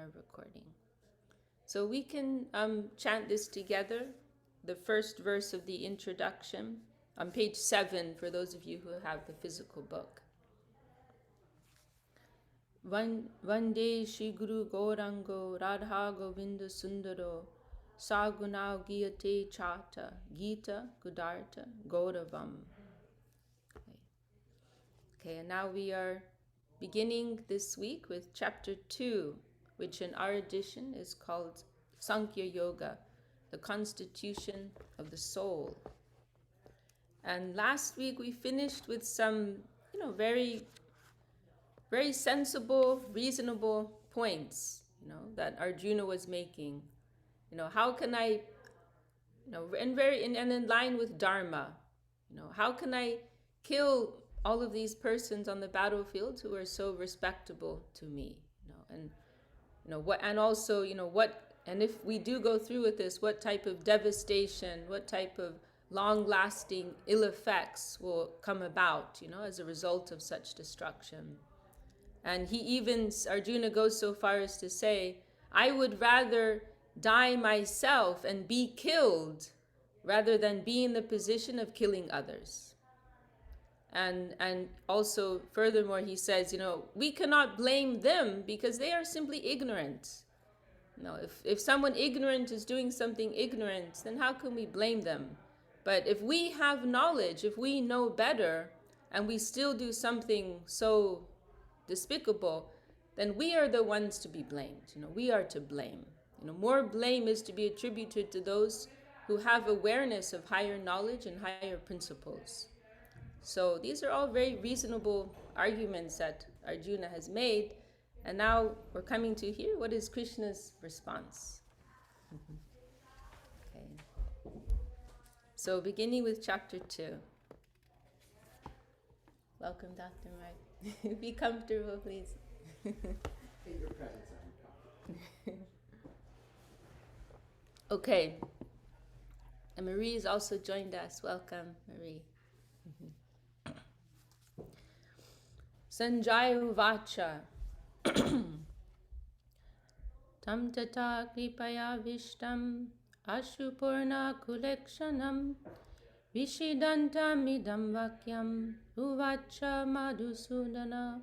are recording. So we can chant this together, the first verse of the introduction, on page 7 for those of you who have the physical book. Vande Shri Guru Gaurango Radha Govinda Sundaro Sagunau Giyate Chata Gita Gudarta Gauravam. Okay, and now we are beginning this week with chapter 2, which in our edition is called Sankhya Yoga, the constitution of the soul. And last week we finished with some, very sensible, reasonable points, that Arjuna was making. How can I, and in line with Dharma, how can I kill all of these persons on the battlefield who are so respectable to me, and also, and if we do go through with this, what type of devastation, what type of long-lasting ill effects will come about, as a result of such destruction. And Arjuna goes so far as to say, I would rather die myself and be killed rather than be in the position of killing others. And also, furthermore, he says, we cannot blame them because they are simply ignorant. If someone ignorant is doing something ignorant, then how can we blame them? But if we have knowledge, if we know better, and we still do something so despicable, then we are the ones to be blamed. We are to blame. More blame is to be attributed to those who have awareness of higher knowledge and higher principles. So these are all very reasonable arguments that Arjuna has made. And now we're coming to hear what is Krishna's response. Okay. So beginning with chapter 2. Welcome, Dr. Mark. Be comfortable, please. Take your presence on. Okay. And Marie has also joined us. Welcome, Marie. Sanjaya Uvacha Tam tata kripaya vishtam ashupurna kulekshanam vishidantam idam vakyam uvacha madhusudana.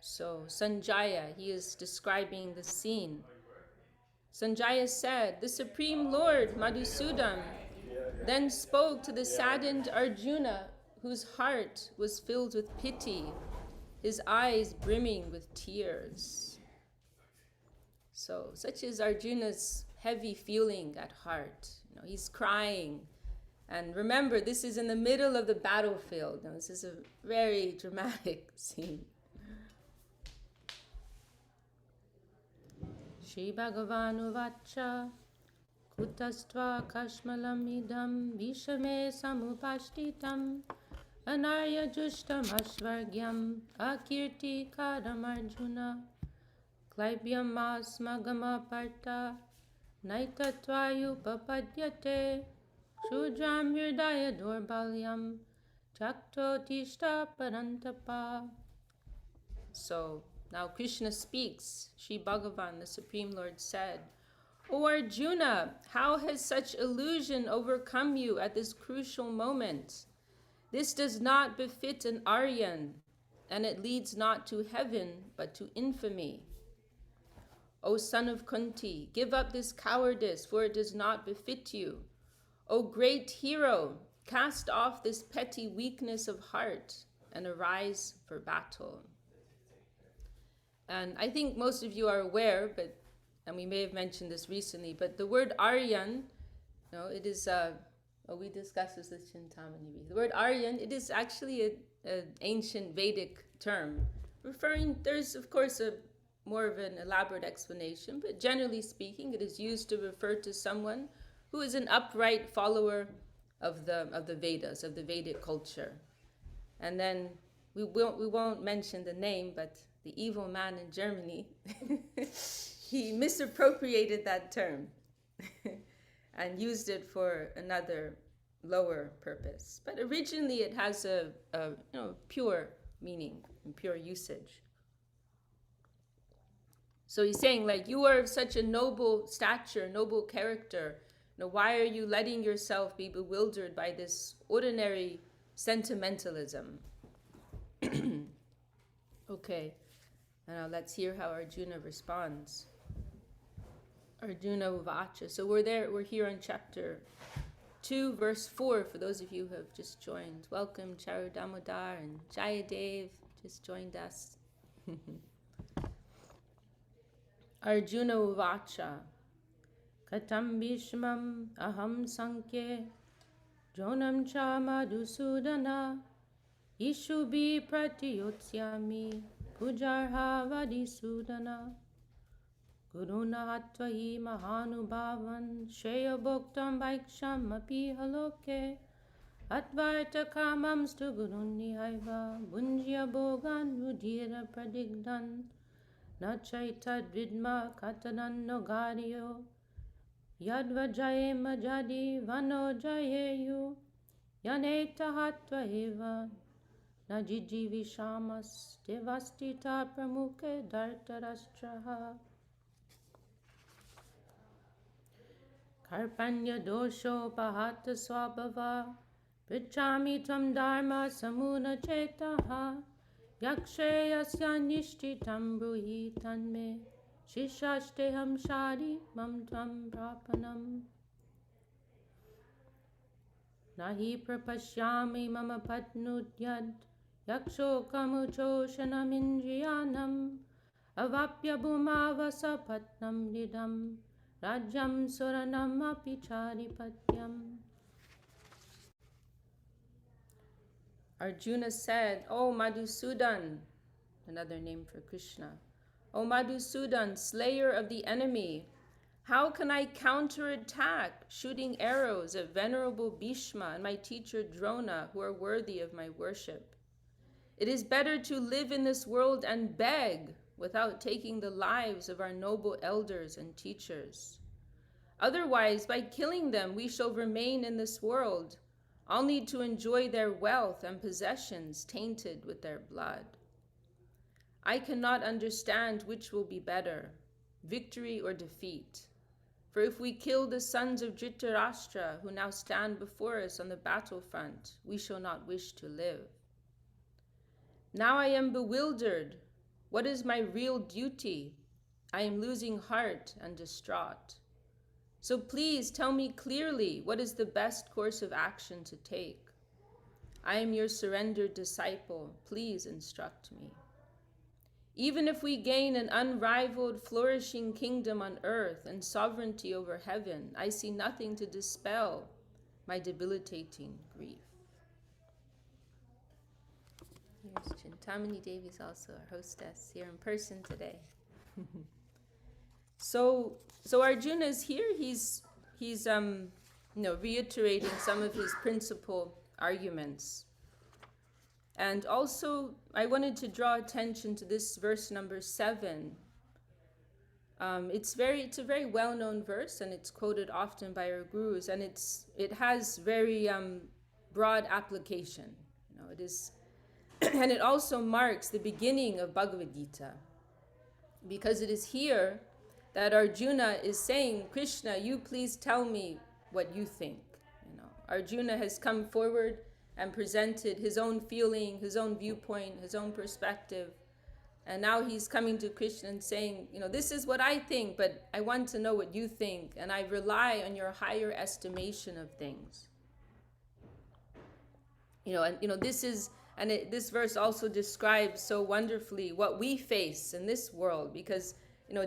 So Sanjaya, he is describing the scene. Sanjaya said, the Supreme Lord Madhusudan then spoke to the saddened Arjuna, whose heart was filled with pity, his eyes brimming with tears. So such is Arjuna's heavy feeling at heart. He's crying. And remember, this is in the middle of the battlefield. This is a very dramatic scene. Shri Bhagavan Uvacha Kutastva Kashmalam Idam Vishame Samupashtitam Anarya Jushtam Ashvargyam Akirti Kadam Arjuna Klaibyam Asmagama Parta Naitatvayu Papadyate Shudram Hirdaya Dorbalyam Chakto Tishta Parantapa. So now Krishna speaks. Sri Bhagavan, the Supreme Lord, said, O Arjuna, how has such illusion overcome you at this crucial moment? This does not befit an Aryan, and it leads not to heaven, but to infamy. O son of Kunti, give up this cowardice, for it does not befit you. O great hero, cast off this petty weakness of heart and arise for battle. And I think most of you are aware, and we may have mentioned this recently, but the word Aryan, it is, we discussed this with Chintamani. The word Aryan, it is actually an ancient Vedic term, there's of course more of an elaborate explanation, but generally speaking, it is used to refer to someone who is an upright follower of the Vedas, of the Vedic culture. And then we won't mention the name, but the evil man in Germany, he misappropriated that term and used it for another lower purpose. But originally it has a pure meaning and pure usage. So he's saying, like, you are of such a noble stature, noble character. Why are you letting yourself be bewildered by this ordinary sentimentalism? Okay, now let's hear how Arjuna responds. Arjuna Uvacha. So we're here in chapter 2, verse 4, for those of you who have just joined. Welcome, Charu Damodar and Jayadev, just joined us. Arjuna Uvacha. Katam Bhishmam Aham Sankhe Jonam Cha Madhusudana Ishubi Pratiyotsyami Pujarha Vadisudana Guruna Hatvahi Mahanubhavan Shreya Bhoktam Vaiksham Api Haloke Atvarta Kamam Stu Guruni Haiva Bunjya Bhogan Udhira Pradigdan Nachaitad Vidma Katanan Nogario Yadvajayema Jadi Vano Jayeyu Yaneta Hatva Eva Najiji Vishamas Devastita Pramuke Dartarashtraha Karpanya Dosho Pahata Swabhava Prichami Tam Dharma Samuna Chetaha Yakshayasya Nishtitam Bruhi Tanme Shishashteham Shadi Mam Tam Prapanam Nahi Prapashyami Mama Patnudyad Yaksho Kamuchoshanam Indriyanam Avapya Bhumavasa Patnam Didam Rajam Suranam Apicharipatyam. Arjuna said, O Madhusudan, another name for Krishna, O Madhusudan, slayer of the enemy, how can I counterattack shooting arrows at Venerable Bhishma and my teacher Drona, who are worthy of my worship? It is better to live in this world and beg without taking the lives of our noble elders and teachers. Otherwise, by killing them, we shall remain in this world, only to enjoy their wealth and possessions tainted with their blood. I cannot understand which will be better, victory or defeat. For if we kill the sons of Dhritarashtra, who now stand before us on the battlefront, we shall not wish to live. Now I am bewildered. What is my real duty? I am losing heart and distraught. So please tell me clearly what is the best course of action to take. I am your surrendered disciple. Please instruct me. Even if we gain an unrivaled, flourishing kingdom on earth and sovereignty over heaven, I see nothing to dispel my debilitating grief. Here's Chintamani Devi is also our hostess here in person today. So Arjuna is here. He's reiterating some of his principal arguments. And also, I wanted to draw attention to this verse number 7. It's a very well-known verse, and it's quoted often by our gurus, and it has very broad application. It is, and it also marks the beginning of Bhagavad Gita, because it is here that Arjuna is saying, Krishna, you please tell me what you think. Arjuna has come forward and presented his own feeling, his own viewpoint, his own perspective. And now he's coming to Krishna and saying, this is what I think, but I want to know what you think, and I rely on your higher estimation of things. This verse also describes so wonderfully what we face in this world, because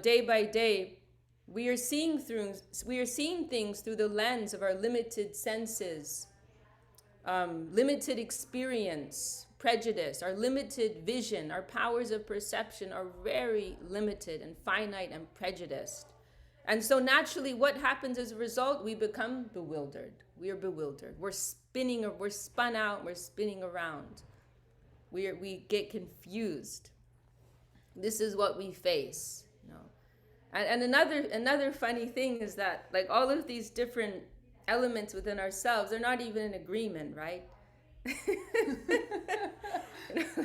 day by day we are seeing things through the lens of our limited senses, limited experience, prejudice, our limited vision, our powers of perception are very limited and finite and prejudiced. And so naturally what happens as a result? We become bewildered. We are bewildered. We're spun out, we're spinning around. We get confused. This is what we face. And another funny thing is that, like, all of these different elements within ourselves are not even in agreement, right?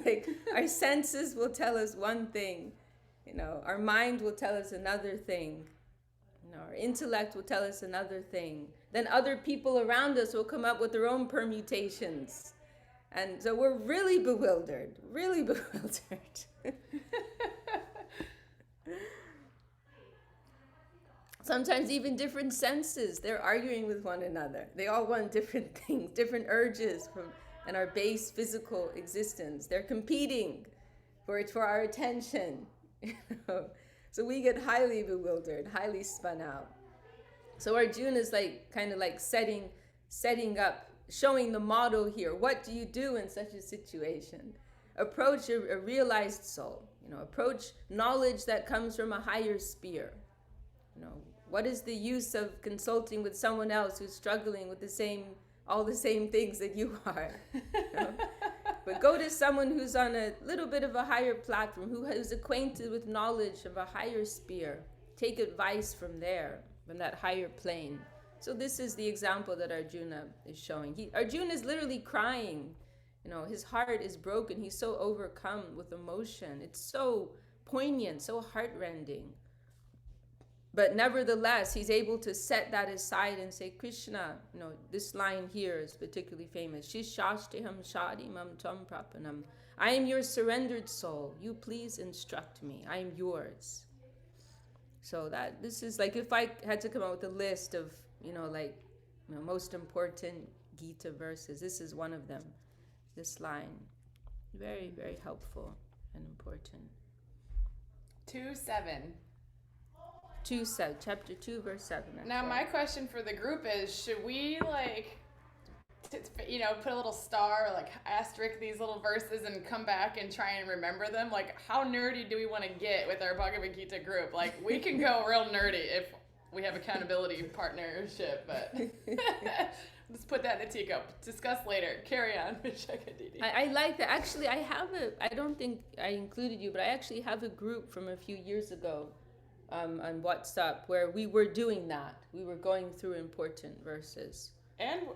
Like, our senses will tell us one thing, Our mind will tell us another thing. Our intellect will tell us another thing. Then other people around us will come up with their own permutations. And so we're really bewildered, really bewildered. Sometimes even different senses, they're arguing with one another. They all want different things, different urges in our base physical existence. They're competing for our attention. So we get highly bewildered, highly spun out. So Arjuna is kind of like setting up, showing the model here. What do you do in such a situation? Approach a realized soul. Approach knowledge that comes from a higher sphere. What is the use of consulting with someone else who's struggling with all the same things that you are? But go to someone who's on a little bit of a higher platform, who's acquainted with knowledge of a higher sphere. Take advice from there, from that higher plane. So this is the example that Arjuna is showing. Arjuna is literally crying. His heart is broken. He's so overcome with emotion. It's so poignant, so heartrending. But nevertheless, he's able to set that aside and say, Krishna, this line here is particularly famous. Shishashtiham shadimam tam prapanam. I am your surrendered soul. You please instruct me. I am yours. So this is like, if I had to come up with a list of, most important Gita verses, this is one of them. This line. Very, very helpful and important. 2:7. Chapter 2, verse 7. Now, my question for the group is, should we put a little star or asterisk these little verses and come back and try and remember them? How nerdy do we want to get with our Bhagavad Gita group? We can go real nerdy if we have accountability partnership, but let's put that in a teacup. Discuss later. Carry on, Vishaka-Didi. I like that. Actually, I don't think I included you, but I actually have a group from a few years ago on WhatsApp where we were doing that. We were going through important verses. And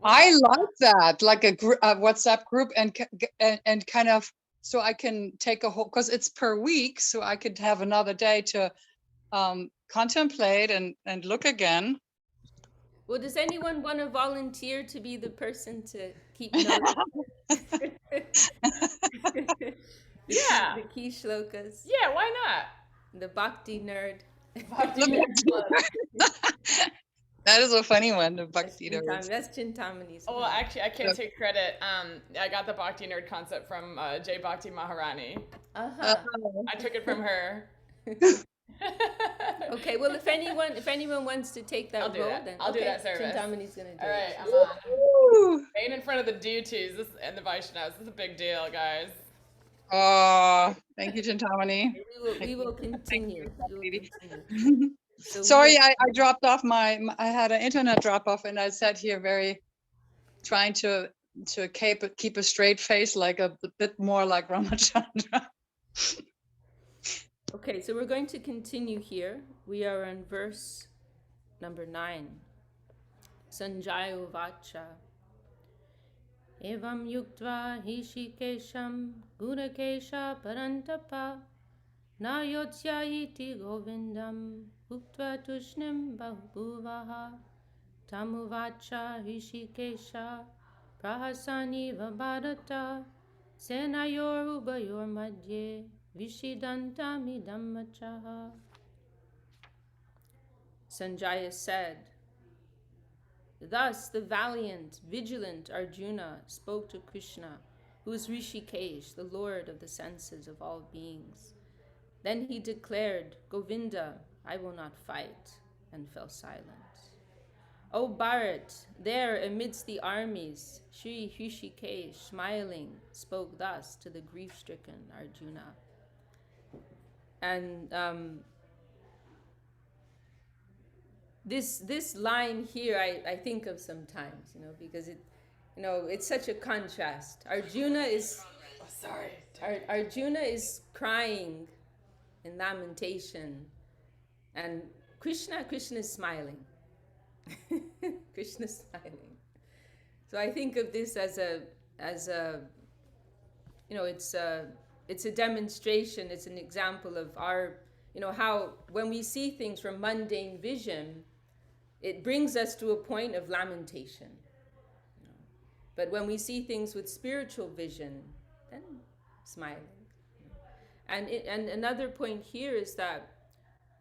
I like that, like a WhatsApp group, and kind of, so I can take a whole, because it's per week, so I could have another day to contemplate and look again. Well, does anyone want to volunteer to be the person to keep notes? Yeah. The key shlokas. Yeah, why not? The Bhakti nerd. That is a funny one, the Bhakti nerd. That's Chintamani's. Oh, well, actually, I can't take credit. I got the Bhakti nerd concept from Jai Bhakti Maharani. Uh-huh. I took it from her. Okay, well, if anyone wants to take that role, then I'll do that service. Chintamani's going to do All right, it. I'm on. Staying in front of the deities and the Vaishnavas. This is a big deal, guys. Oh, thank you, Chintamani. We will continue. Sorry, I dropped off I had an internet drop off, and I sat here trying to keep a straight face, like a bit more like Ramachandra. Okay, so we're going to continue here. We are on verse number 9. Sanjaya Uvacha. Evam yuktva hishikesham gurakesha parantapa na yotsyaiti govindam uktva tushnim bahuvaha tamuvacha hishikesha prahasani vabharata senayor ubayor madhye vishidantami dhammachaha. Sanjaya said, thus the valiant, vigilant Arjuna spoke to Krishna, who is Rishikesh, the lord of the senses of all beings. Then he declared, Govinda, I will not fight, and fell silent. O Bharat, there amidst the armies, Sri Rishikesh, smiling, spoke thus to the grief-stricken Arjuna. And this line here I think of sometimes, because it's such a contrast. Arjuna is Arjuna is crying in lamentation, and Krishna is smiling. Krishna is smiling. So I think of this as a it's a demonstration, it's an example of our, how when we see things from mundane vision, it brings us to a point of lamentation. But when we see things with spiritual vision, then smiling. And another point here is that,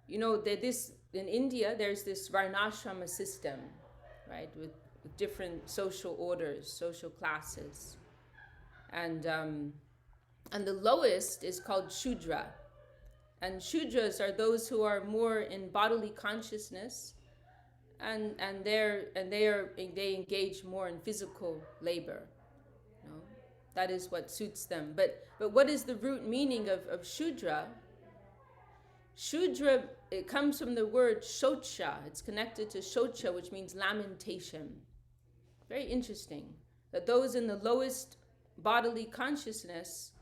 that this in India there's this varnashrama system, right, with different social orders, social classes, and the lowest is called Shudra, and Shudras are those who are more in bodily consciousness, and they engage more in physical labor. That is what suits them. But what is the root meaning of Shudra? Shudra, it comes from the word shocha. It's connected to shocha, which means lamentation. Very interesting that those in the lowest bodily consciousness,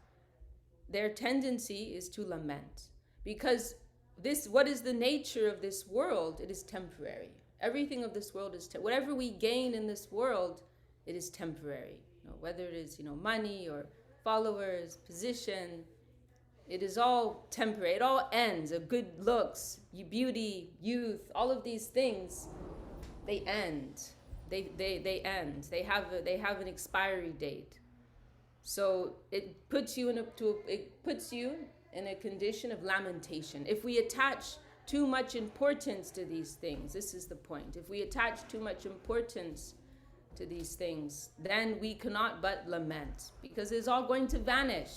their tendency is to lament. Because what is the nature of this world? It is temporary. Everything of this world is whatever we gain in this world, it is temporary. Whether it is money or followers, position, it is all temporary. It all ends. Good looks, beauty, youth, all of these things, they end. They end. They have an expiry date. So it puts you in a condition of lamentation. If we attach too much importance to these things, this is the point. If we attach too much importance to these things, then we cannot but lament, because it's all going to vanish,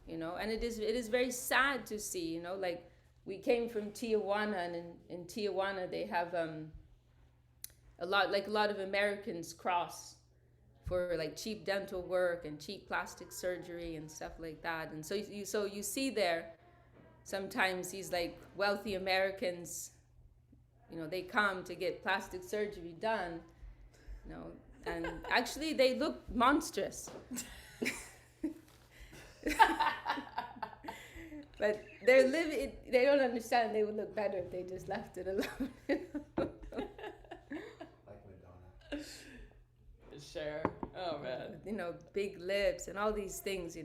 and it is very sad to see, like we came from Tijuana, and in Tijuana they have a lot of Americans cross for like cheap dental work and cheap plastic surgery and stuff like that. And so you see there sometimes these like wealthy Americans, they come to get plastic surgery done, and actually they look monstrous. But they don't understand they would look better if they just left it alone. Like Madonna. Sure. Oh man. Big lips and all these things,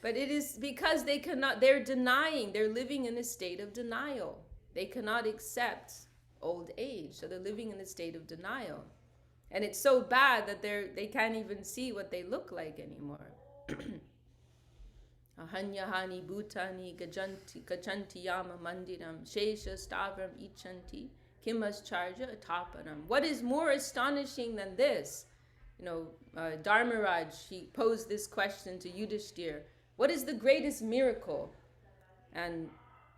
But it is because they're denying, they're living in a state of denial. They cannot accept old age, so they're living in a state of denial. And it's so bad that they can't even see what they look like anymore. Ahanyahani bhutani gajanti yama mandiram shesha stavram ichanti kimas charja ataparam. What is more astonishing than this? Dharmaraj, he posed this question to Yudhishthir. What is the greatest miracle? And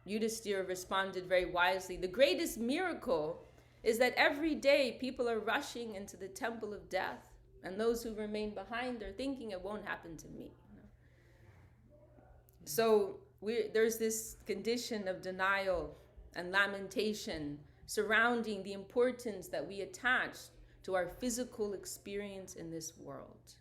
Yudhishthir responded very wisely. The greatest miracle is that every day people are rushing into the temple of death, and those who remain behind are thinking it won't happen to me. So there's this condition of denial and lamentation surrounding the importance that we attach to our physical experience in this world.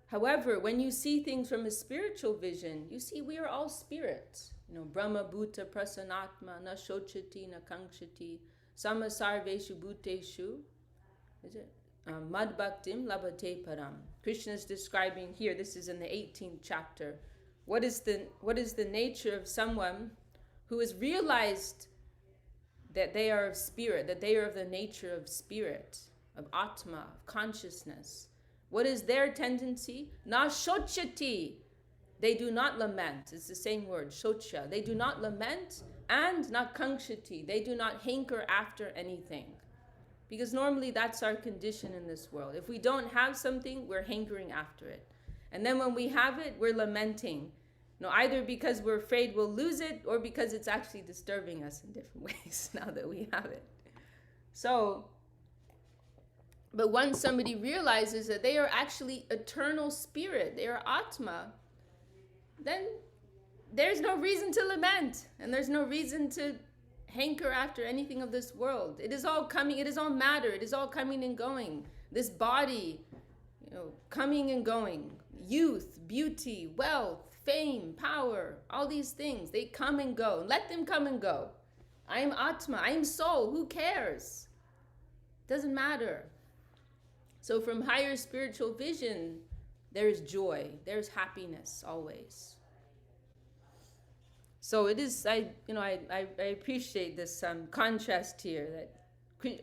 However, when you see things from a spiritual vision, you see we are all spirits. Brahma Bhuta Prasanatma na shochati na kankshati samasarveshu bhuteshu. Is it? Mad bhaktim labate param. Krishna is describing here, this is in the 18th chapter, what is the nature of someone who has realized that they are of spirit, that they are of the nature of spirit, of Atma, of consciousness. What is their tendency? Na shochati. They do not lament. It's the same word, shocha. They do not lament, and na kankshati. They do not hanker after anything. Because normally that's our condition in this world. If we don't have something, we're hankering after it. And then when we have it, we're lamenting. Either because we're afraid we'll lose it, or because it's actually disturbing us in different ways now that we have it. So, but once somebody realizes that they are actually eternal spirit, they are Atma, then there's no reason to lament, and there's no reason to hanker after anything of this world. It is all coming, it is all matter, it is all coming and going. This body, coming and going. Youth, beauty, wealth, fame, power, all these things, they come and go. Let them come and go. I am Atma, I am soul, who cares? Doesn't matter. So from higher spiritual vision, there's joy, there's happiness always. So it is, I appreciate this contrast here that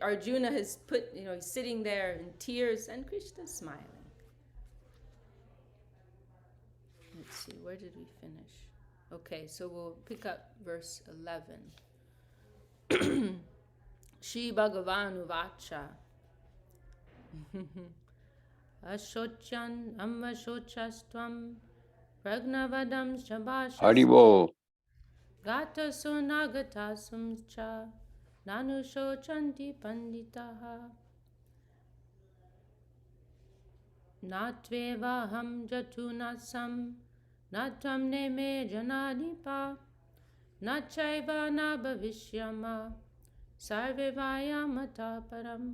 Arjuna has put, he's sitting there in tears and Krishna's smiling. Let's see, where did we finish? Okay, so we'll pick up verse 11. Shri Bhagavan Uvacha Ashochan Amashocastvam Pragnavadam Shabashas Haribo. Gata Sunagata Sumcha Nanusho Panditaha Natvevaham Jatunasam Natvam Neme Jananipa Nachaiva Nabhavishyama Sarvevaya Mataparam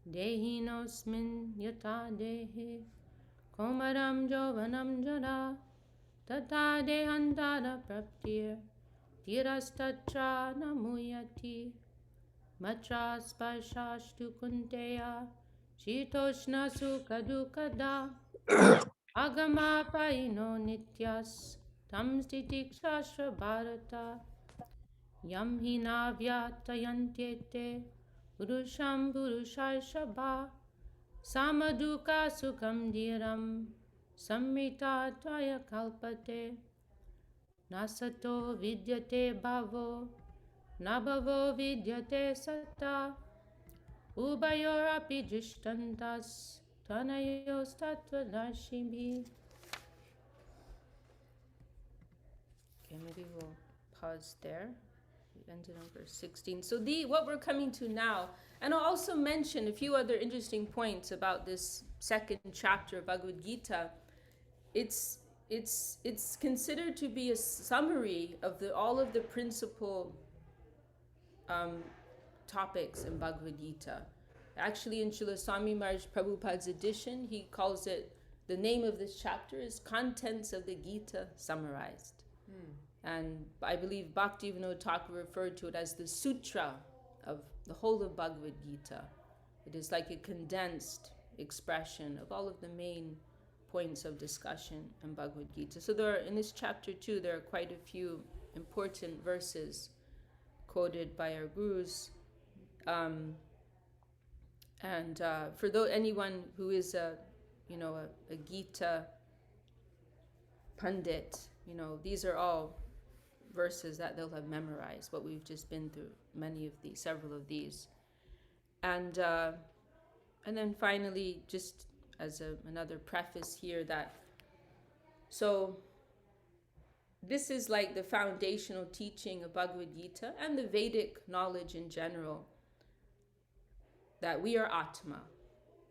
Dehinosmin Yata Dehe Komaram Jovanam Jada Tata Dehantara Praptir Tirastatra Namuyati Matra Sparshashtu Kunteya Shitoshna Sukadukada Agama Paino Nityas Tam Stitikshashra Bharata Yam Hinavyatayantyete Purusham Purusharshabha Samaduka Sukham Dhiram Samhita Tvaya Kalpate Nasato Vidyate Bhavo Nabhavo Vidyate Satta Ubayorapi Drishtantas Tanayos Tattvadarshibhi. Okay, maybe we'll pause there. We ended on verse 16. So what we're coming to now, and I'll also mention a few other interesting points about this second chapter of Bhagavad Gita. It's considered to be a summary of all of the principal topics in Bhagavad Gita. Actually, in Srila Swami Maharaj Prabhupada's edition, he calls it, the name of this chapter is Contents of the Gita Summarized. And I believe Bhaktivinoda Thakur referred to it as the sutra of the whole of Bhagavad Gita. It is like a condensed expression of all of the main points of discussion in Bhagavad Gita. So in this chapter 2, there are quite a few important verses quoted by our gurus. For anyone who is a Gita Pandit, these are all verses that they'll have memorized, what we've just been through, several of these. And then finally, just as another preface here, so this is like the foundational teaching of Bhagavad Gita and the Vedic knowledge in general, that we are Atma,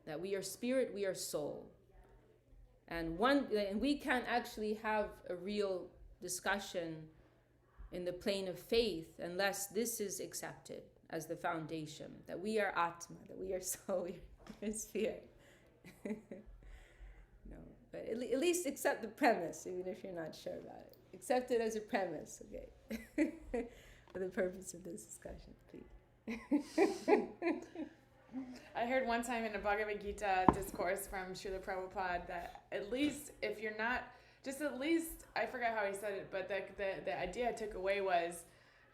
that we are spirit, we are soul. And we can't actually have a real discussion in the plane of faith unless this is accepted as the foundation, that we are Atma, that we are soul, we are spirit. No, but at least accept the premise, even if you're not sure about it. Accept it as a premise, okay? For the purpose of this discussion, please. I heard one time in a Bhagavad Gita discourse from Srila Prabhupada that at least if you're not, just at least, I forgot how he said it, but the idea I took away was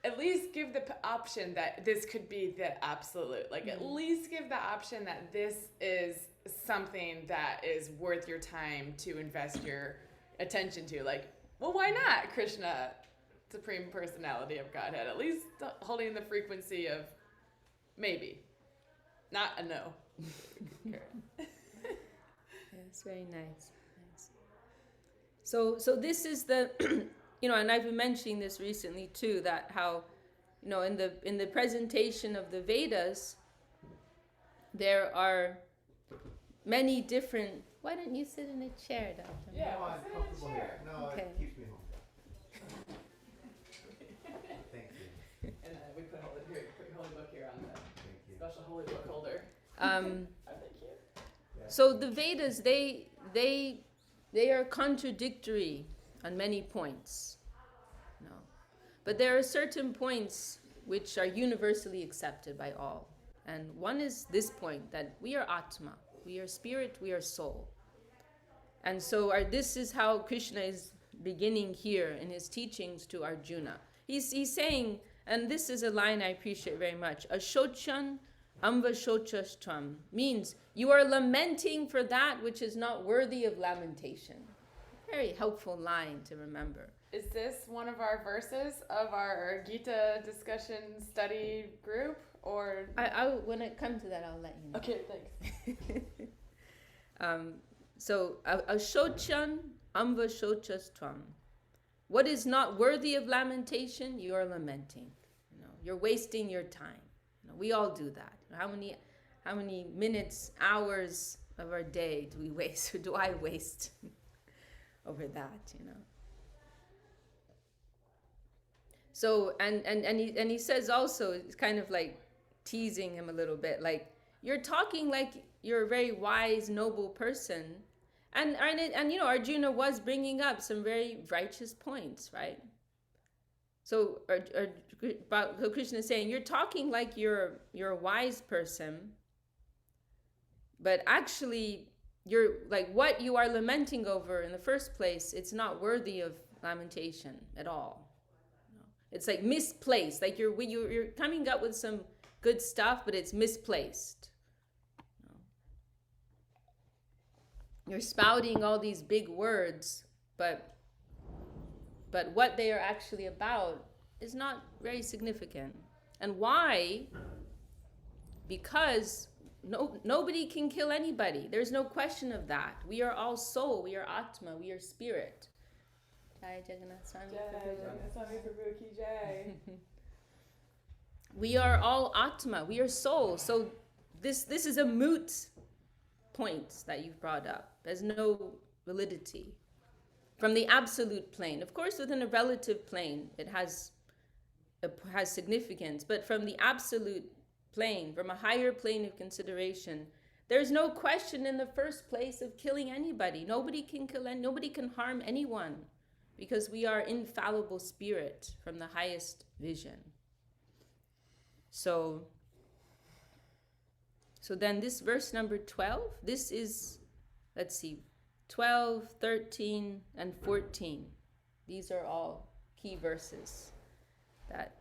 at least give the option that this could be the absolute. Like at least give the option that this is something that is worth your time to invest your attention to. Like, well, why not Krishna, Supreme Personality of Godhead? At least holding the frequency of maybe. Not a no. It's very nice. So this is the, and I've been mentioning this recently too, that how, in the presentation of the Vedas, there are many different. Why don't you sit in a chair, Doctor? Yeah, No, I'm comfortable here. No, Okay. it keeps me home. Thank you. And we put holy book here on the Thank you. special holy book holder. Um, Thank you. so the Vedas, they are contradictory on many points. No. But there are certain points which are universally accepted by all. And one is this point, that we are Atma, we are spirit, we are soul. And so this is how Krishna is beginning here in his teachings to Arjuna. He's saying, and this is a line I appreciate very much, Ashochan amvashochastvam, means you are lamenting for that which is not worthy of lamentation. Very helpful line to remember. Is this one of our verses of our Gita discussion study group, or? When it comes to that, I'll let you know. Okay, thanks. So, ashochan amvashochastvam. What is not worthy of lamentation, you are lamenting. You're wasting your time. We all do that. How many minutes, hours of our day do we waste, or do I waste over that? So and he says also, it's kind of like teasing him a little bit, like, you're talking like you're a very wise, noble person, and Arjuna was bringing up some very righteous points, right? So Krishna is saying, you're talking like you're a wise person, but actually you're like, what you are lamenting over in the first place, it's not worthy of lamentation at all. It's like misplaced, like you're coming up with some good stuff, but it's misplaced. You're spouting all these big words, but what they are actually about is not very significant. And why? Because nobody can kill anybody. There's no question of that. We are all soul, we are Atma, we are spirit. Jai Jagannath Swami Prabhu ki jai. We are all Atma, we are soul. So this is a moot point that you've brought up. There's no validity. From the absolute plane. Of course, within a relative plane, it has significance. But from the absolute plane, from a higher plane of consideration, there's no question in the first place of killing anybody. Nobody can nobody can harm anyone, because we are infallible spirit from the highest vision. So then this verse number 12, this is, let's see, 12, 13, and 14. These are all key verses that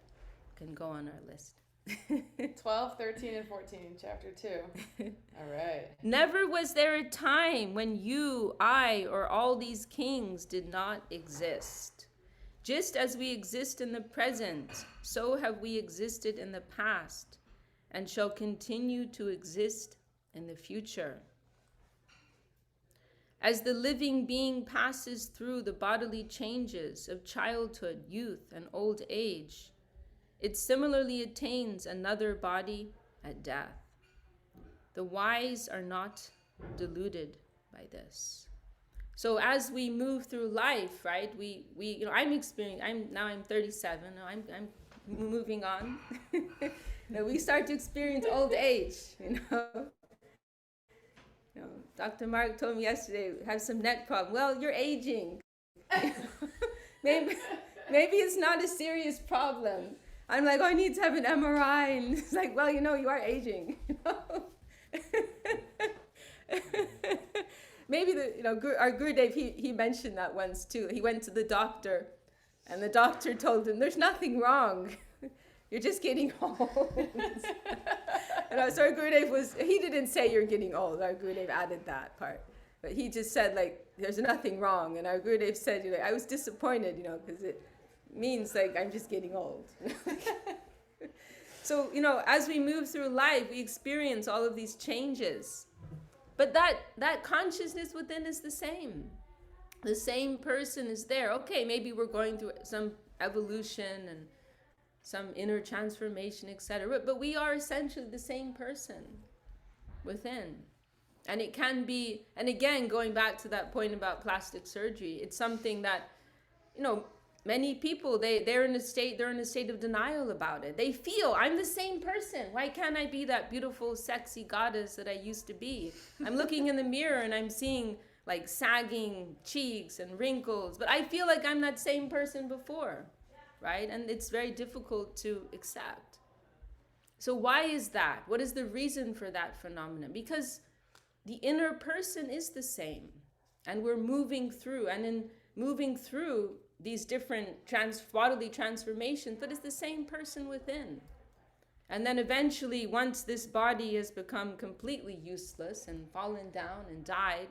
can go on our list. 12, 13, and 14, chapter 2. All right. Never was there a time when you, I, or all these kings did not exist. Just as we exist in the present, so have we existed in the past, and shall continue to exist in the future. As the living being passes through the bodily changes of childhood, youth, and old age, it similarly attains another body at death. The wise are not deluded by this. So as we move through life, right, I'm 37, I'm moving on. We start to experience old age, Dr. Mark told me yesterday, have some neck problem. Well, you're aging. maybe it's not a serious problem. I'm like, I need to have an MRI. And it's like, well, you are aging. Maybe our Gurudev, he mentioned that once too. He went to the doctor, and the doctor told him, there's nothing wrong. You're just getting old. And so our Gurudev he didn't say you're getting old. Our Gurudev added that part. But he just said, there's nothing wrong. And our Gurudev said, I was disappointed, because it means, I'm just getting old. So, as we move through life, we experience all of these changes. But that consciousness within is the same. The same person is there. Okay, maybe we're going through some evolution and some inner transformation, etc. But we are essentially the same person within. And it can be, and again, going back to that point about plastic surgery, it's something that, many people, they're in a state of denial about it. They feel, I'm the same person. Why can't I be that beautiful, sexy goddess that I used to be? I'm looking in the mirror and I'm seeing sagging cheeks and wrinkles, but I feel like I'm that same person before. Right? And it's very difficult to accept. So why is that? What is the reason for that phenomenon? Because the inner person is the same. And we're moving through, and in moving through these different bodily transformations, but it's the same person within. And then eventually, once this body has become completely useless and fallen down and died,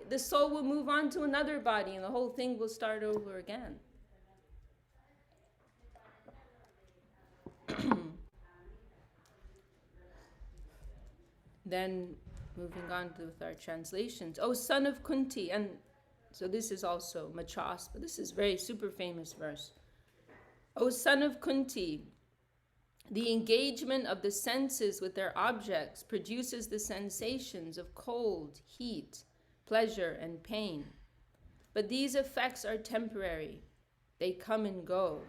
the soul will move on to another body and the whole thing will start over again. Then, moving on with our translations. O son of Kunti, and so this is also Machas, but this is very super famous verse. O son of Kunti, the engagement of the senses with their objects produces the sensations of cold, heat, pleasure, and pain. But these effects are temporary. They come and go.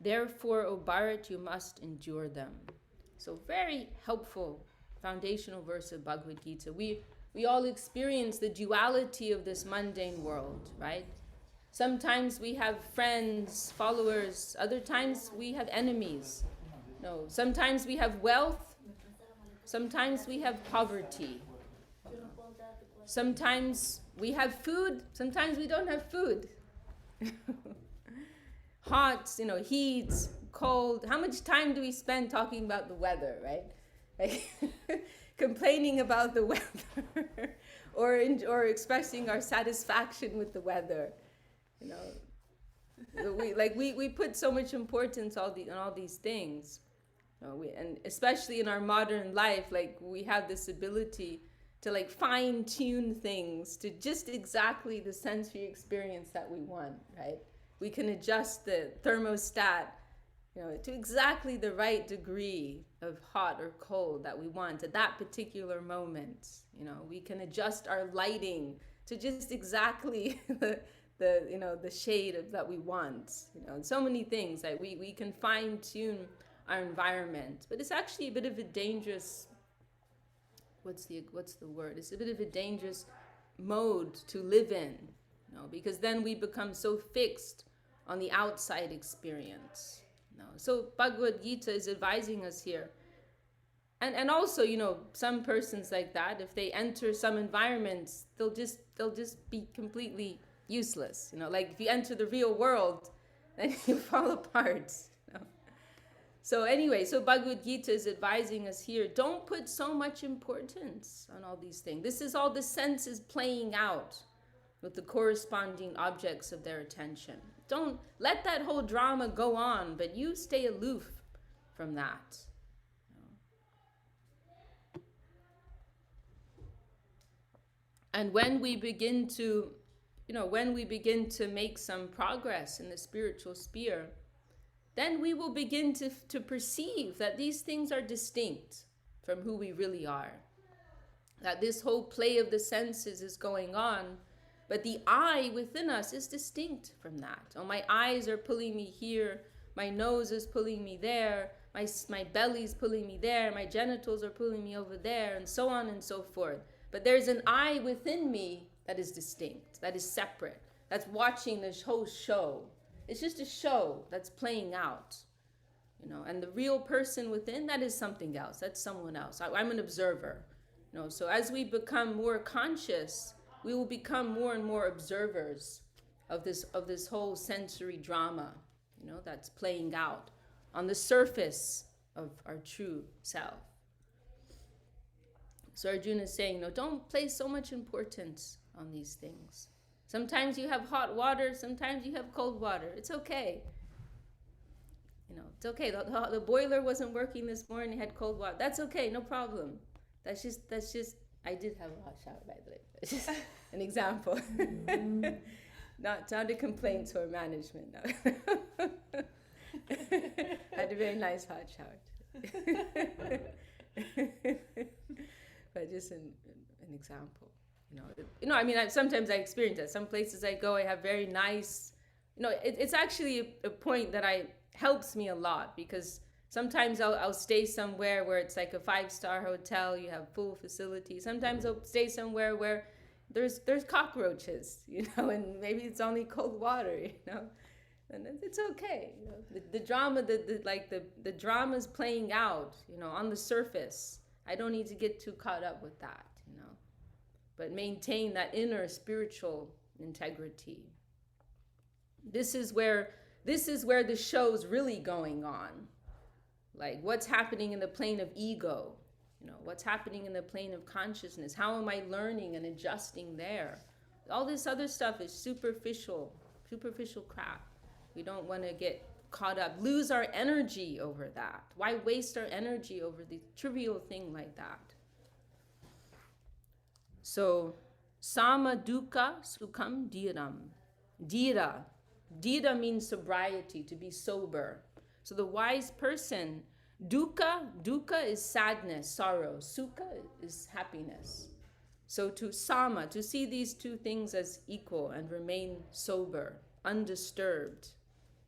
Therefore, O Bharat, you must endure them. So very helpful foundational verse of Bhagavad Gita. We all experience the duality of this mundane world, right? Sometimes we have friends, followers. Other times we have enemies. No, sometimes we have wealth. Sometimes we have poverty. Sometimes we have food. Sometimes we don't have food. Hot, heat, cold. How much time do we spend talking about the weather, right? Like complaining about the weather or expressing our satisfaction with the weather. We put so much importance on all these things. And especially in our modern life, we have this ability to fine tune things to just exactly the sensory experience that we want, right? We can adjust the thermostat, to exactly the right degree of hot or cold that we want at that particular moment. We can adjust our lighting to just exactly the shade that we want. And so many things that we can fine tune our environment, but it's actually a bit of a dangerous. What's the word? It's a bit of a dangerous mode to live in, because then we become so fixed on the outside experience. So Bhagavad Gita is advising us here. And also, some persons like that, if they enter some environments, they'll just be completely useless. Like if you enter the real world, then you fall apart. So anyway, so Bhagavad Gita is advising us here, don't put so much importance on all these things. This is all the senses playing out with the corresponding objects of their attention. Don't let that whole drama go on, but you stay aloof from that. And when we begin to, make some progress in the spiritual sphere, then we will begin to perceive that these things are distinct from who we really are. That this whole play of the senses is going on, but the I within us is distinct from that. Oh, my eyes are pulling me here, my nose is pulling me there, my belly's pulling me there, my genitals are pulling me over there, and so on and so forth. But there's an I within me that is distinct, that is separate, that's watching this whole show. It's just a show that's playing out, and the real person within, that is something else. That's someone else. I'm an observer, So as we become more conscious, we will become more and more observers of this whole sensory drama, that's playing out on the surface of our true self. So Arjuna is saying, don't place so much importance on these things. Sometimes you have hot water, sometimes you have cold water. It's okay. It's okay. The boiler wasn't working this morning, it had cold water. That's okay, no problem. That's just, I did have a hot shower, by the way. It's just an example. Not a complaint to our management. No. I had a very nice hot shower today. But just an example. Sometimes I experience that. Some places I go, I have very nice, it's actually a point that helps me a lot, because sometimes I'll stay somewhere where it's like a 5-star hotel, you have full facilities. Sometimes I'll stay somewhere where there's cockroaches, and maybe it's only cold water, and it's okay. The drama, the drama's playing out, on the surface. I don't need to get too caught up with that, but maintain that inner spiritual integrity. This is where the show's really going on. Like, what's happening in the plane of ego? What's happening in the plane of consciousness? How am I learning and adjusting there? All this other stuff is superficial crap. We don't want to get caught up, lose our energy over that. Why waste our energy over the trivial thing like that? So, sama dukkha sukham dhiram. Dhira means sobriety, to be sober. So the wise person, dukkha is sadness, sorrow. Sukha is happiness. So to sama, to see these two things as equal and remain sober, undisturbed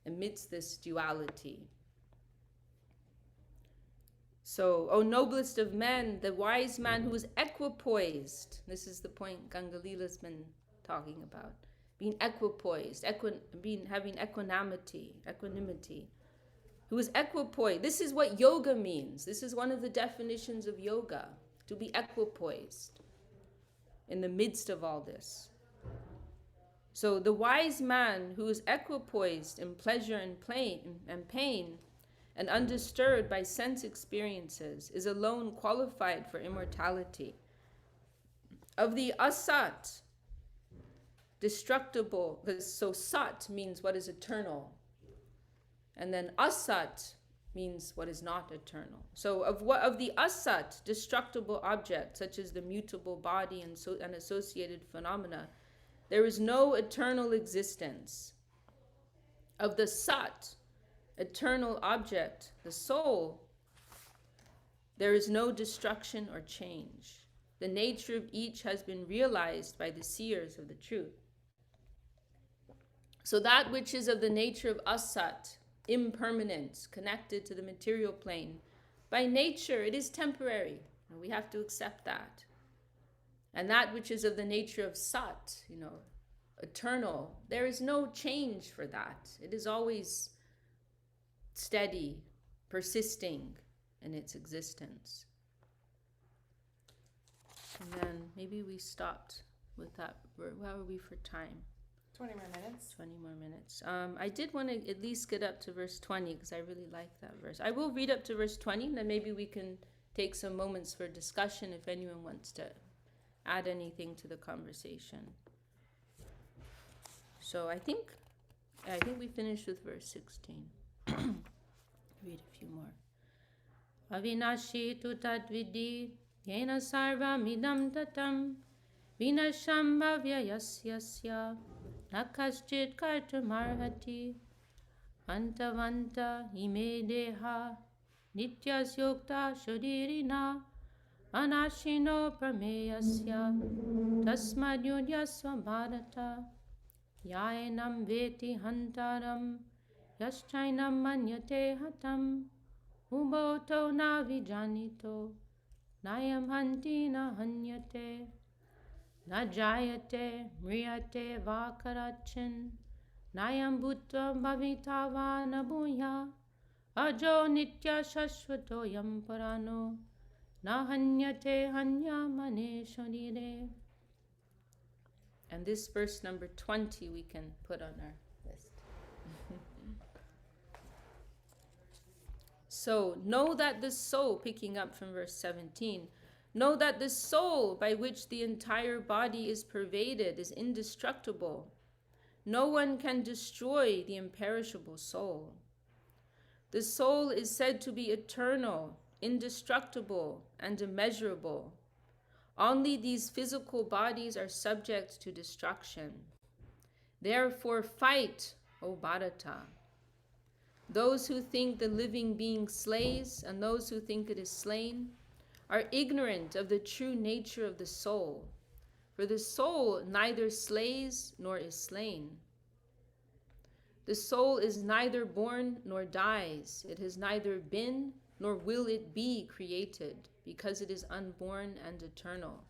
amidst this duality. So, O noblest of men, the wise man who is equipoised. This is the point Gangalila's been talking about. Being equipoised, having equanimity. Who is equipoised. This is what yoga means. This is one of the definitions of yoga, to be equipoised in the midst of all this. So the wise man who is equipoised in pleasure and pain and undisturbed by sense experiences is alone qualified for immortality. Of the asat, destructible, so sat means what is eternal, and then asat means what is not eternal. So of the asat, destructible objects such as the mutable body and associated phenomena, there is no eternal existence. Of the sat, eternal object, the soul, there is no destruction or change. The nature of each has been realized by the seers of the truth. So that which is of the nature of asat, impermanence, connected to the material plane, by nature it is temporary. We have to accept that. And that which is of the nature of sat, eternal, there is no change for that. It is always steady, persisting in its existence. And then maybe we stopped with that. How are we for time? 20 more minutes. 20 more minutes. I did want to at least get up to verse 20 because I really like that verse. I will read up to verse 20, and then maybe we can take some moments for discussion if anyone wants to add anything to the conversation. So I think we finished with verse 16. Read a few more. Avinashi tu tadvidi yena sarvam idam tatam vinasham bhavyayasya nakaschit kartamarhati antavanta ime deha nityasyokta shudirina anashino prameyasya tasmadyudyasva bharata yaenam veti hantaram yaschainam manyate hatam uboto na vijanito nayam hanti na hanyate na jayate mriyate vakarachin nayam bhutva bhavitava na bhuya ajo nitya shashvato yam parano na hanyate hanya mane shodire. And this verse number 20 we can put on our list. So know that the soul, picking up from verse 17, know that the soul by which the entire body is pervaded is indestructible. No one can destroy the imperishable soul. The soul is said to be eternal, indestructible, and immeasurable. Only these physical bodies are subject to destruction. Therefore fight, O Bharata. Those who think the living being slays and those who think it is slain are ignorant of the true nature of the soul, for the soul neither slays nor is slain. The soul is neither born nor dies. It has neither been nor will it be created, because it is unborn and eternal.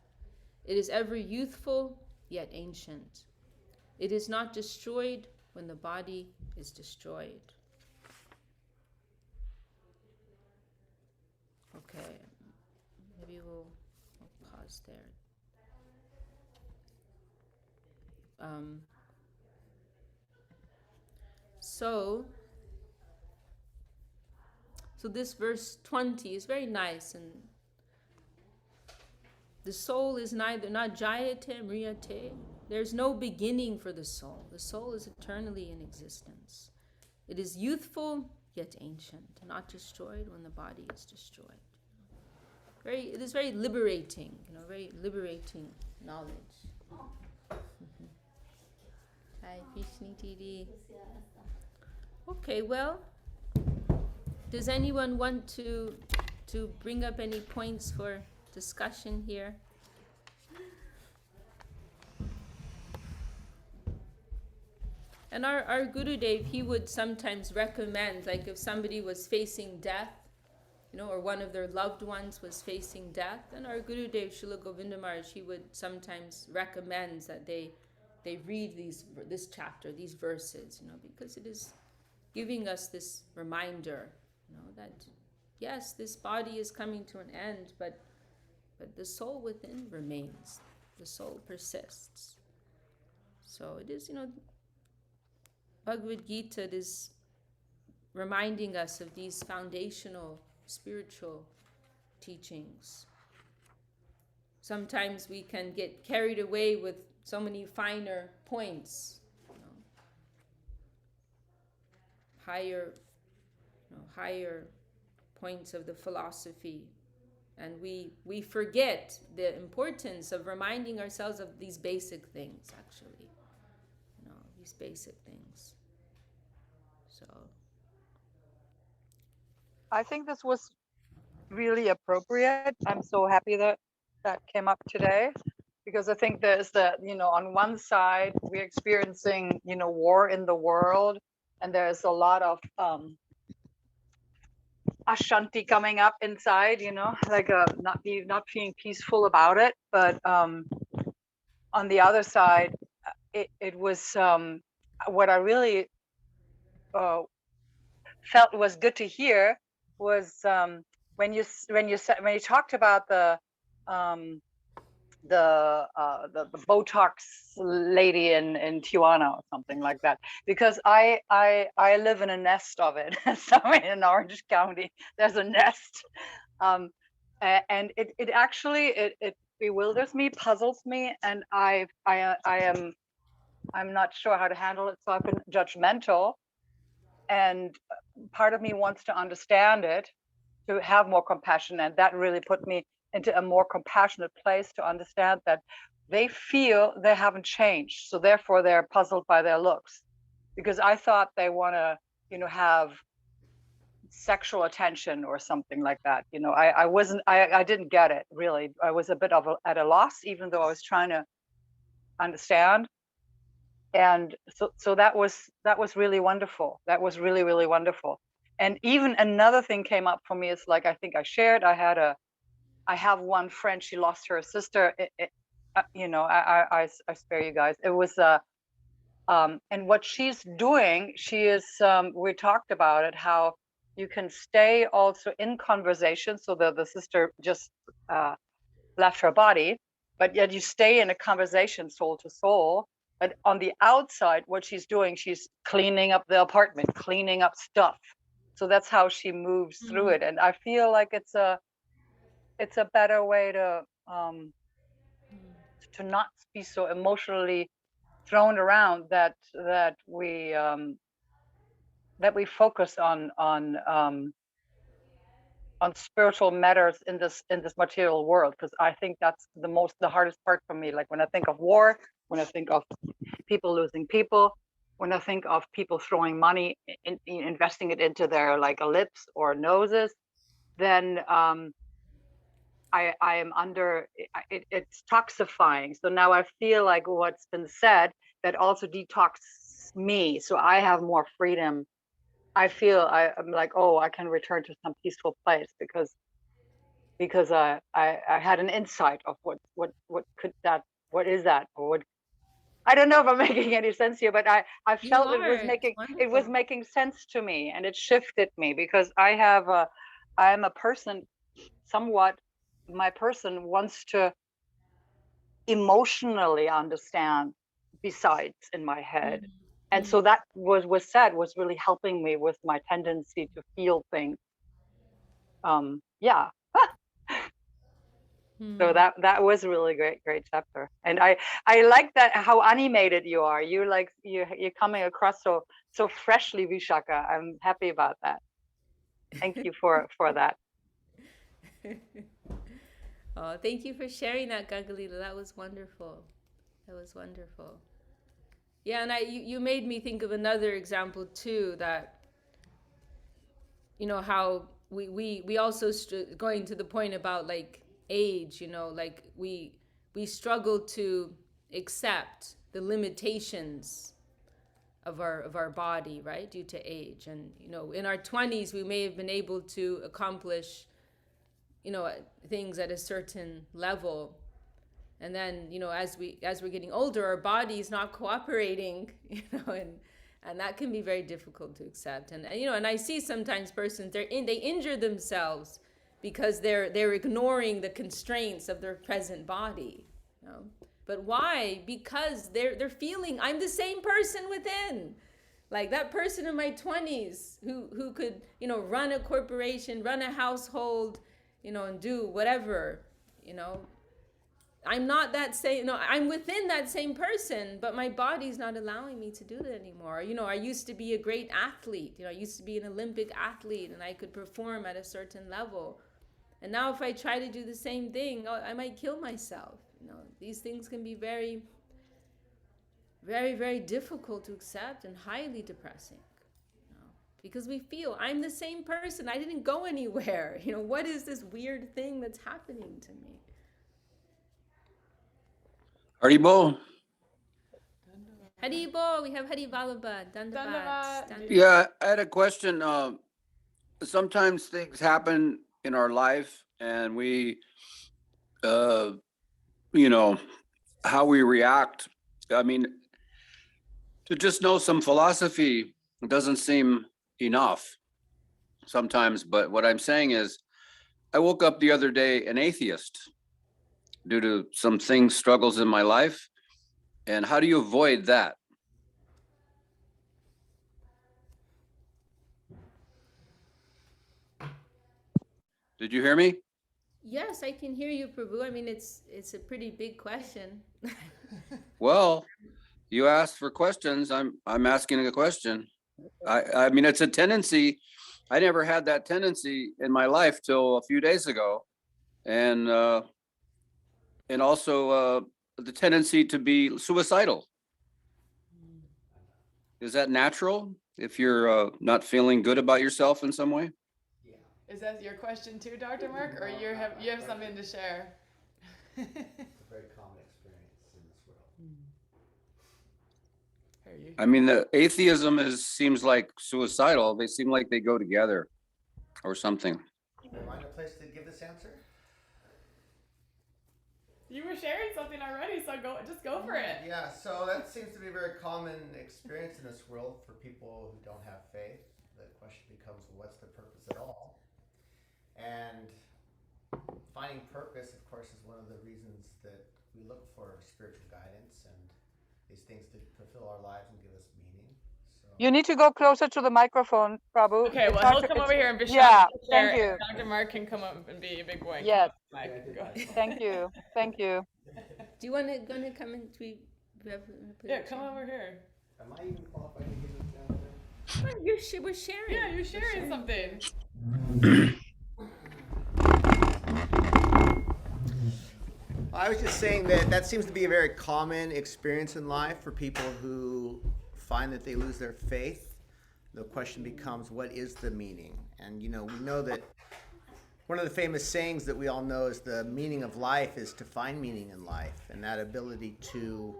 It is ever youthful, yet ancient. It is not destroyed when the body is destroyed. Okay, maybe we'll pause there. Um, so this verse 20 is very nice, and the soul is neither not jayate mriyate. There's no beginning for the soul. The soul is eternally in existence. It is youthful yet ancient, not destroyed when the body is destroyed. It is very liberating, very liberating knowledge. Hi, Krishni TD. Okay, well, does anyone want to bring up any points for discussion here? And our Gurudev, he would sometimes recommend, like if somebody was facing death, or one of their loved ones was facing death, and our Gurudev, Srila Govinda Maharaj, he would sometimes recommend that they read this chapter, these verses, because it is giving us this reminder, that yes, this body is coming to an end, but the soul within remains. The soul persists. So it is, Bhagavad Gita is reminding us of these foundational spiritual teachings. Sometimes we can get carried away with so many finer points, higher points of the philosophy, and we forget the importance of reminding ourselves of these basic things, actually, these basic things. So I think this was really appropriate. I'm so happy that came up today, because I think there's on one side we're experiencing, war in the world, and there's a lot of ashanti coming up inside, like not being peaceful about it. But on the other side, it was what I really felt was good to hear was when you talked about the Botox lady in Tijuana or something like that, because I live in a nest of it. Somewhere in Orange County, there's a nest, and it actually it bewilders me, puzzles me, and I'm not sure how to handle it. So I've been judgmental, and part of me wants to understand it, to have more compassion, and that really put me into a more compassionate place to understand that they feel they haven't changed, so therefore they're puzzled by their looks, because I thought they want to have sexual attention or something like that. I didn't get it, really. I was a bit at a loss, even though I was trying to understand. And so that was really wonderful. That was really, really wonderful. And even another thing came up for me is, like, I think I shared, I have one friend, she lost her sister. I spare you guys. It was and what she's doing, she is we talked about it, how you can stay also in conversation. So the sister just left her body, but yet you stay in a conversation soul to soul. But on the outside, what she's doing, she's cleaning up the apartment, cleaning up stuff. So that's how she moves through it. And I feel like it's a better way to not be so emotionally thrown around, that we focus on spiritual matters in this material world, because I think that's the hardest part for me. Like when I think of war, when I think of people losing people, when I think of people throwing money investing it into their like lips or noses, then I am under it's toxifying. So now I feel like what's been said, that also detoxes me, so I have more freedom. I feel I'm like, oh, I can return to some peaceful place, because I had an insight of what is that, or what, I don't know if I'm making any sense here, but I felt it was making sense to me, and it shifted me, because I am a person, somewhat, my person wants to emotionally understand besides in my head. Mhm. And so that was said was really helping me with my tendency to feel things. Yeah. So Hmm. that was a really great chapter. And I like that how animated you are. You're coming across so freshly, Vishaka. I'm happy about that. Thank you for that. Oh, thank you for sharing that, Gagalila. That was wonderful. That was wonderful. Yeah, and you made me think of another example too, that how we also going to the point about like age, like we struggle to accept the limitations of our body, right, due to age. And in our 20s we may have been able to accomplish things at a certain level, and then as we're getting older, our body's not cooperating, and that can be very difficult to accept. And I see sometimes persons, they injure themselves because they're ignoring the constraints of their present body, but why? Because they're feeling, I'm the same person within, like that person in my 20s who could run a corporation, run a household, and do whatever. I'm not that same, I'm within that same person, but my body's not allowing me to do that anymore. I used to be a great athlete. I used to be an Olympic athlete and I could perform at a certain level. And now if I try to do the same thing, I might kill myself. These things can be very, very, very difficult to accept and highly depressing. Because we feel, I'm the same person. I didn't go anywhere. What is this weird thing that's happening to me? Haribo. Haribo, we have Haribalaba, Dandavat. Yeah, I had a question. Sometimes things happen in our life, and we, uh, how we react. I mean, to just know some philosophy doesn't seem enough sometimes. But what I'm saying is, I woke up the other day an atheist due to some things, struggles in my life. And how do you avoid that? Did you hear me? Yes, I can hear you, Prabhu. I mean, it's a pretty big question. Well, you asked for questions. I'm asking a question. I mean, it's a tendency. I never had that tendency in my life till a few days ago, and also the tendency to be suicidal. Is that natural if you're not feeling good about yourself in some way? Yeah. Is that your question too, Dr. Mark, or you have something to share? It's a very common experience in this world. I mean, the atheism seems like suicidal. They seem like they go together, or something. Am I in a place to give this answer? You were sharing something already, so just go for it. Yeah, so that seems to be a very common experience in this world for people who don't have faith. The question becomes, what's the purpose at all? And finding purpose, of course, is one of the reasons that we look for spiritual guidance and these things to fulfill our lives and give us meaning. So You need to go closer to the microphone, Prabhu. Okay, It's well, hard he'll to- come it's- over here and Vishal Yeah, will share, thank you. and Dr. Mark can come up and be a big boy. Yes. Mike, go ahead. Thank you. Thank you. Do you want to come and Yeah, come over here. am I even qualified to give this answer? We're sharing. Yeah, you're sharing something. I was just saying that seems to be a very common experience in life for people who find that they lose their faith. The question becomes, what is the meaning? And we know that one of the famous sayings that we all know is the meaning of life is to find meaning in life, and that ability to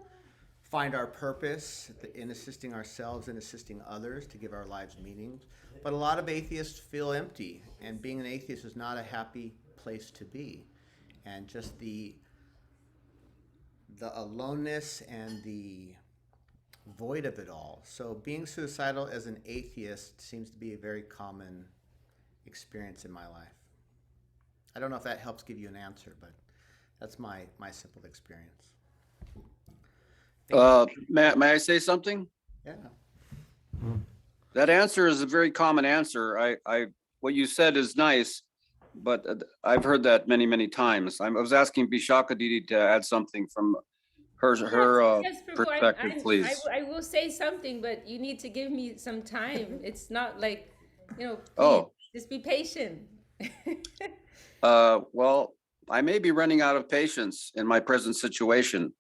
find our purpose in assisting ourselves and assisting others to give our lives meaning. But a lot of atheists feel empty, and being an atheist is not a happy place to be. And just the aloneness and the void of it all. So being suicidal as an atheist seems to be a very common experience in my life. I don't know if that helps give you an answer, but that's my simple experience. May I say something? Yeah. That answer is a very common answer. What you said is nice, but I've heard that many, many times. I was asking Bishaka Didi to add something from her Yes, Prabhu, perspective, please. I will say something, but you need to give me some time. It's not like, please, Oh, just be patient. well, I may be running out of patience in my present situation,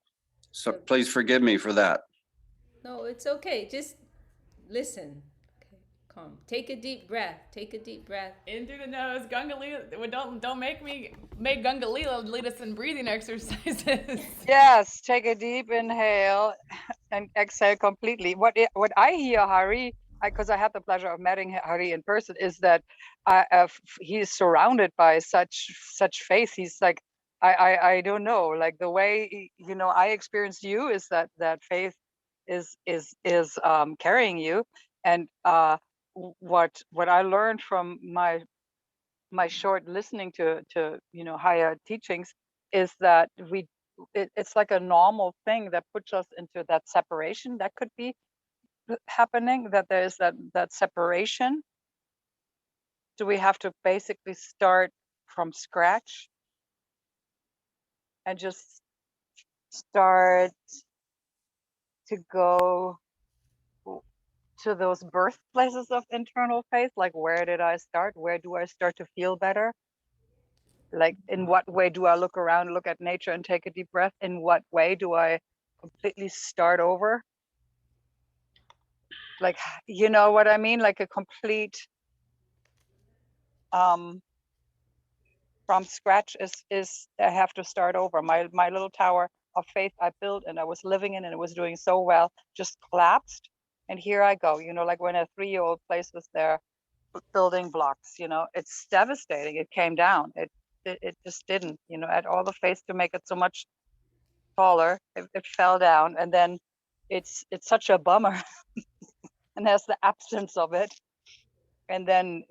so please forgive me for that. No, it's okay. Just listen. Okay, calm. Take a deep breath. Take a deep breath. In through the nose, Gunga Lila. Don't make Gunga Lila lead us in breathing exercises. Yes, take a deep inhale and exhale completely. What I hear, Hari, because I had the pleasure of meeting Hari in person, is that he is surrounded by such faith. He's like, I don't know, like the way I experienced you is that faith is carrying you, and what I learned from my short listening to higher teachings is that it's like a normal thing that puts us into that separation that could be happening, that there's that separation. Do we have to basically start from scratch and just start to go to those birthplaces of internal faith? Like, where did I start? Where do I start to feel better? Like, in what way do I look around, look at nature and take a deep breath? In what way do I completely start over? Like, you know what I mean? Like a complete from scratch is I have to start over. My little tower of faith I built and I was living in and it was doing so well just collapsed. And here I go, like when a 3-year-old plays with their building blocks, it's devastating. It came down. It just didn't, I had all the faith to make it so much taller. It fell down, and then it's such a bummer. And there's the absence of it, and then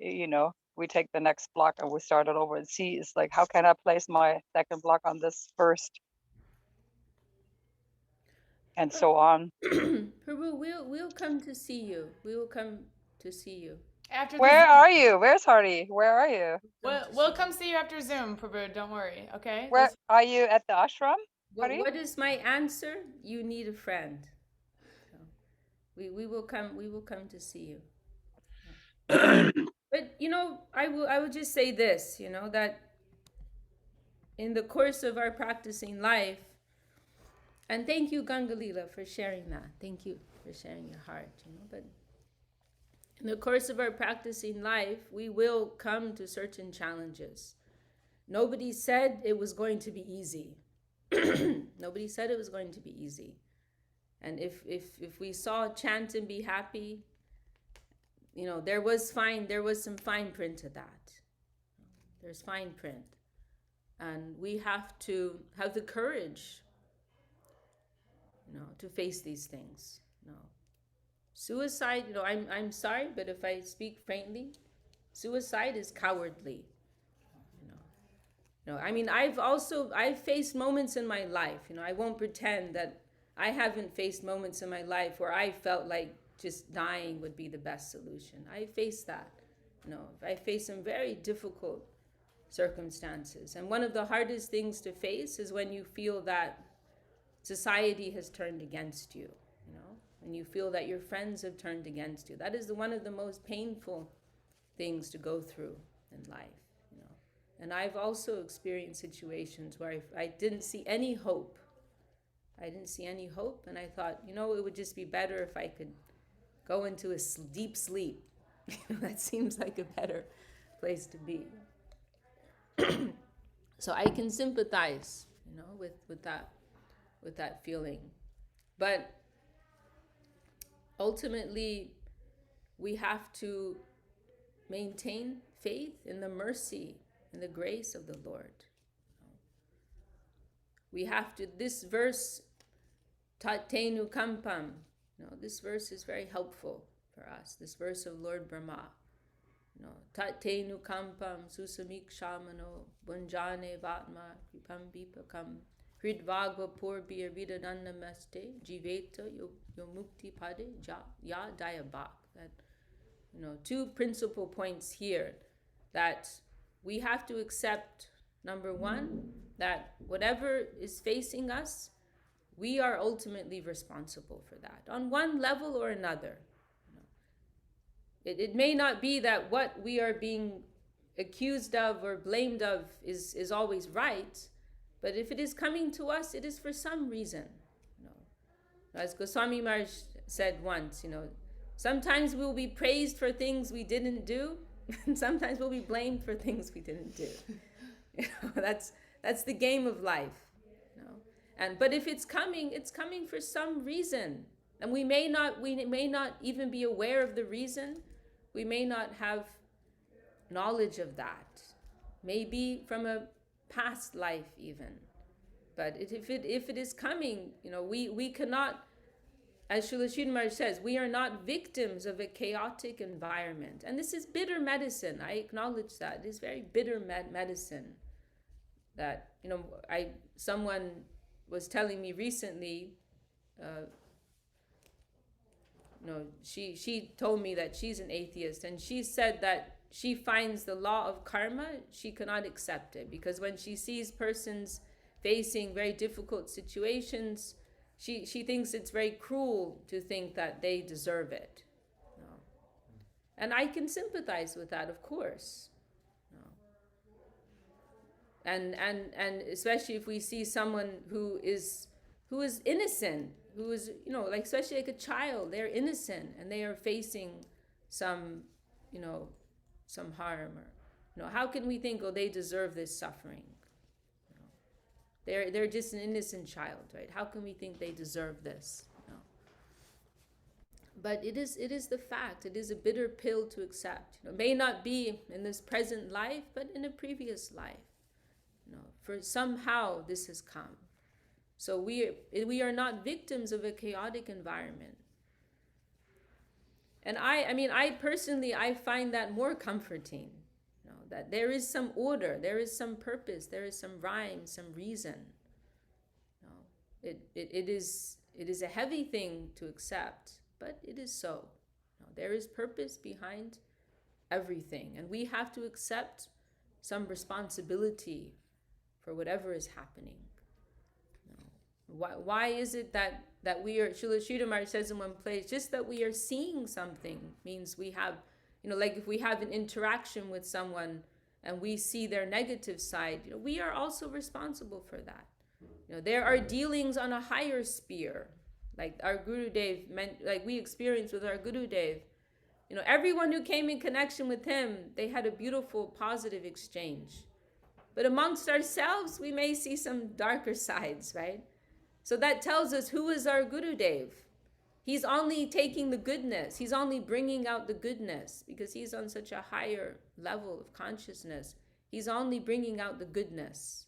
we take the next block and we start it over and see, it's like, how can I place my second block on this first, and so on. Prabhu, we'll come to see you. We will come to see you. After the Where Zoom. are you? Where's Hardy? Where are you? We'll come see you after Zoom, Prabhu. Don't worry. Okay. Where are you? At the ashram? What is my answer? You need a friend. So we will come. We will come to see you. But I will just say this. That in the course of our practicing life, and thank you, Gangalila, for sharing that. Thank you for sharing your heart. But in the course of our practicing life, we will come to certain challenges. Nobody said it was going to be easy. Nobody said it was going to be easy. And if we saw chant and be happy, there was some fine print to that. There's fine print. And we have to have the courage, to face these things. Suicide, I'm sorry, but if I speak frankly, suicide is cowardly. I've faced moments in my life, I won't pretend that I haven't faced moments in my life where I felt like just dying would be the best solution. I faced that. I faced some very difficult circumstances. And one of the hardest things to face is when you feel that society has turned against you, when you feel that your friends have turned against you. That is one of the most painful things to go through in life. And I've also experienced situations where I didn't see any hope. And I thought, it would just be better if I could go into a deep sleep. That seems like a better place to be. So I can sympathize, with that feeling. But ultimately, we have to maintain faith in the mercy and the grace of the Lord. We have to, this verse, Tatenu Kampam, this verse is very helpful for us. This verse of Lord Brahma. Tatenu Kampam Susamik Shamano Bunjane Vatma Kripam Vipakam Hridvagva Purbir Vidanannamaste Jiveta Yo Mukti Pade Ya Dayabak. That, two principal points here, that we have to accept, number one, that whatever is facing us, we are ultimately responsible for that on one level or another. It may not be that what we are being accused of or blamed of is always right, but if it is coming to us, it is for some reason. As Goswami Maharaj said once, sometimes we'll be praised for things we didn't do, and sometimes we'll be blamed for things we didn't do. That's the game of life. But if it's coming for some reason, and we may not even be aware of the reason. We may not have knowledge of that, maybe from a past life even. But if it is coming, we cannot, as Srila Sridhar Maharaj says, we are not victims of a chaotic environment. And this is bitter medicine. I acknowledge that. It is very bitter medicine. That, someone was telling me recently, she told me that she's an atheist, and she said that she finds the law of karma, she cannot accept it, because when she sees persons facing very difficult situations, she thinks it's very cruel to think that they deserve it. And I can sympathize with that, of course. And especially if we see someone who is innocent, who is, especially like a child, they're innocent and they are facing some harm, or, how can we think, oh, they deserve this suffering? They're just an innocent child, right? How can we think they deserve this? But it is the fact. It is a bitter pill to accept. It may not be in this present life, but in a previous life. For somehow this has come. So we are not victims of a chaotic environment. And I personally find that more comforting, that there is some order, there is some purpose, there is some rhyme, some reason. It is a heavy thing to accept, but it is so. There is purpose behind everything, and we have to accept some responsibility for whatever is happening. Why is it that we are, Srila Sridhar Maharaj says in one place, just that we are seeing something means we have, like if we have an interaction with someone and we see their negative side, we are also responsible for that. There are dealings on a higher sphere, like our Gurudev meant, like we experienced with our Gurudev. Everyone who came in connection with him, they had a beautiful, positive exchange. But amongst ourselves, we may see some darker sides, right? So that tells us, who is our Gurudev? He's only taking the goodness. He's only bringing out the goodness because he's on such a higher level of consciousness. He's only bringing out the goodness.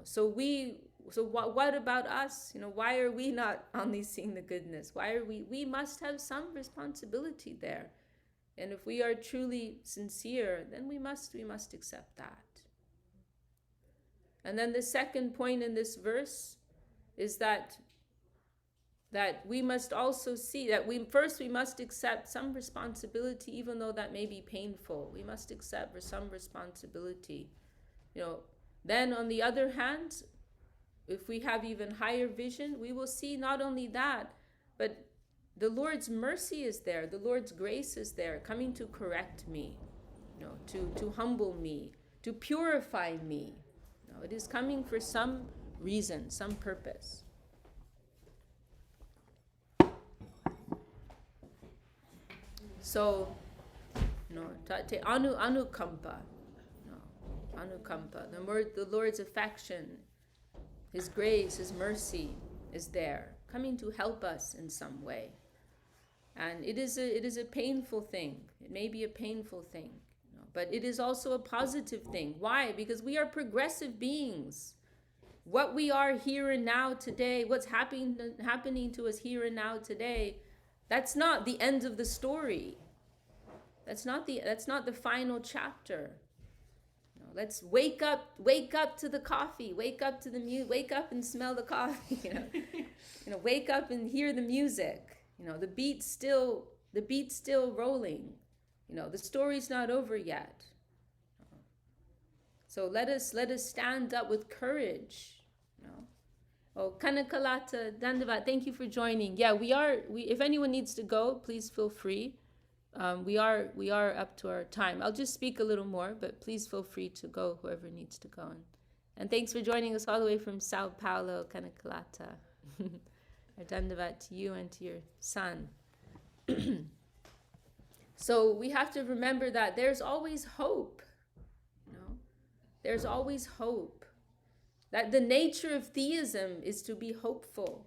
So what about us? Why are we not only seeing the goodness? Why are we must have some responsibility there. And if we are truly sincere, then we must accept that. And then the second point in this verse is that we must also see that we must accept some responsibility, even though that may be painful. We must accept some responsibility. Then on the other hand, if we have even higher vision, we will see not only that, but the Lord's mercy is there, the Lord's grace is there, coming to correct me, to humble me, to purify me. It is coming for some reason, some purpose. So, tate anukampa, anukampa. The Lord's affection, His grace, His mercy is there, coming to help us in some way. And it is a painful thing. It may be a painful thing. But it is also a positive thing. Why? Because we are progressive beings. What we are here and now today, what's happening to us here and now today, that's not the end of the story. That's not the final chapter. let's wake up to the coffee, wake up to the music, wake up and smell the coffee, wake up and hear the music. The beat's still rolling. The story's not over yet. So let us stand up with courage. Oh, Kanakalata Dandavat, thank you for joining. Yeah, we if anyone needs to go, please feel free. We are up to our time. I'll just speak a little more, but please feel free to go, whoever needs to go. And thanks for joining us all the way from Sao Paulo, Kanakalata. Dandavat to you and to your son. So we have to remember that there's always hope. There's always hope. That the nature of theism is to be hopeful.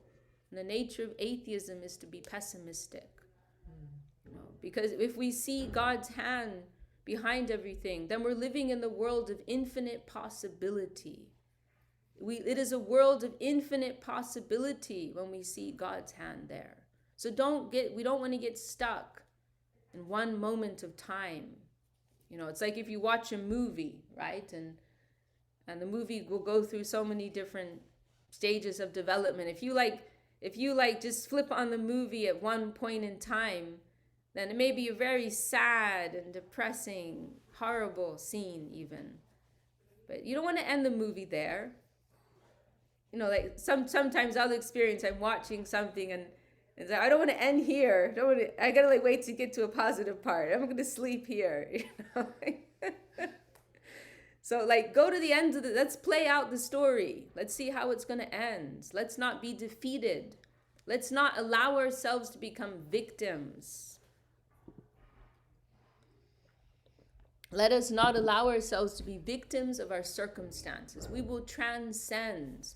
And the nature of atheism is to be pessimistic. Because if we see God's hand behind everything, then we're living in the world of infinite possibility. It is a world of infinite possibility when we see God's hand there. So we don't want to get stuck in one moment of time. It's like if you watch a movie, right? And the movie will go through so many different stages of development. If you just flip on the movie at one point in time, then it may be a very sad and depressing, horrible scene even. But you don't want to end the movie there. Sometimes I'll experience, I'm watching something and so I don't want to end here. I gotta wait to get to a positive part. I'm gonna sleep here. So go to the end of let's play out the story. Let's see how it's gonna end. Let's not be defeated. Let's not allow ourselves to become victims. Let us not allow ourselves to be victims of our circumstances. We will transcend.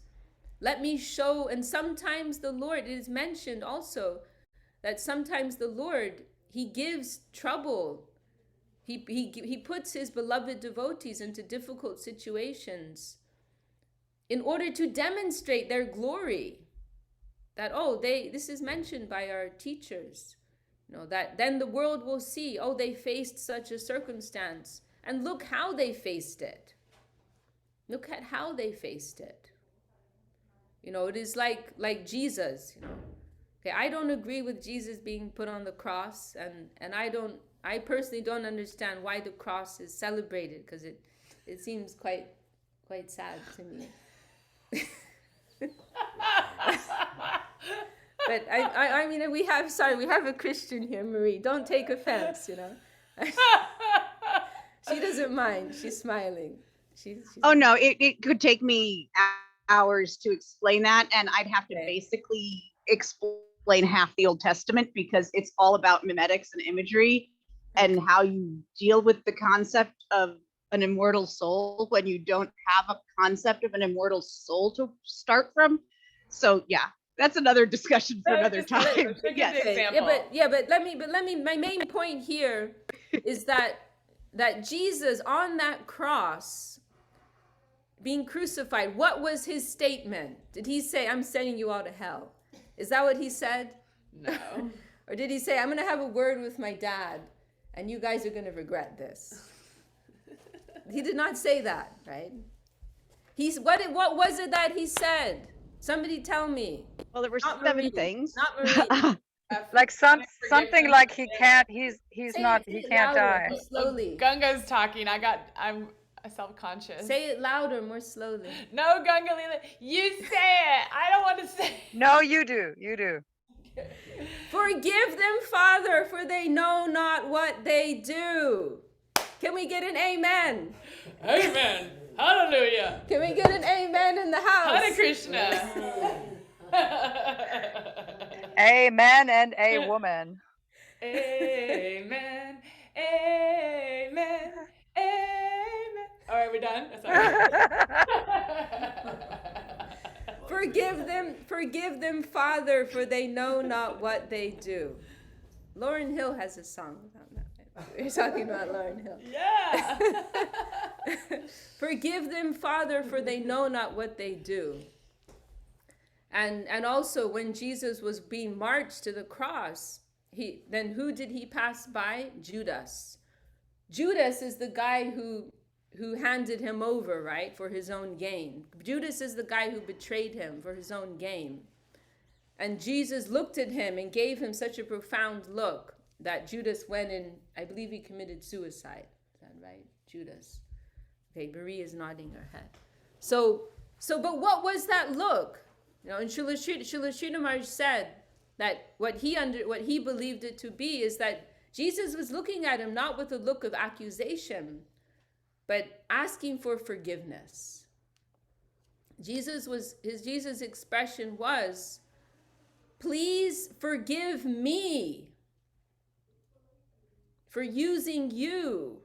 Let me show, and sometimes the Lord, it is mentioned also that sometimes the Lord, he gives trouble. He puts his beloved devotees into difficult situations in order to demonstrate their glory. That, this is mentioned by our teachers. That then the world will see, they faced such a circumstance. And look how they faced it. Look at how they faced it. It is like Jesus, Okay, I don't agree with Jesus being put on the cross, and I personally don't understand why the cross is celebrated, because it seems quite sad to me. But I mean, we have a Christian here, Marie. Don't take offense, She doesn't mind. She's smiling. She's Oh no, it could take me hours to explain that, and I'd have to basically explain half the Old Testament, because it's all about mimetics and imagery and how you deal with the concept of an immortal soul when you don't have a concept of an immortal soul to start from. So yeah, that's another discussion for another time. Yes. But let me my main point here is that Jesus on that cross being crucified, what was his statement? Did he say, I'm sending you all to hell? Is that what he said? No. Or did he say, I'm going to have a word with my dad and you guys are going to regret this? He did not say that, right? What was it that he said? Somebody tell me. Well, there were Not 7 Marie. things. Not Marie. Like something like he can't Say he it can't louder, die. more slowly. Gunga's talking. I'm self-conscious. Say it louder, more slowly. No, Gunga, you say it. I don't want to say it. No, you do. You do. Forgive them, Father, for they know not what they do. Can we get an amen? Amen. Hallelujah. Can we get an amen in the house? Hare Krishna. A man and a woman. Amen. Amen. Amen. All right, we're done. Sorry. Forgive them, Father, for they know not what they do. Lauryn Hill has a song about that. We're talking about Lauryn Hill. Yeah. Forgive them, Father, for they know not what they do. And also when Jesus was being marched to the cross, who did he pass by? Judas. Judas is the guy who who handed him over, right, for his own gain. Judas is the guy who betrayed him for his own gain. And Jesus looked at him and gave him such a profound look that Judas went and, I believe he committed suicide. Is that right? Judas. Okay, Marie is nodding her head. But what was that look? You know, and Srila Sridhar Maharaj said that what he believed it to be is that Jesus was looking at him not with a look of accusation, but asking for forgiveness. Jesus' expression was, please forgive me for using you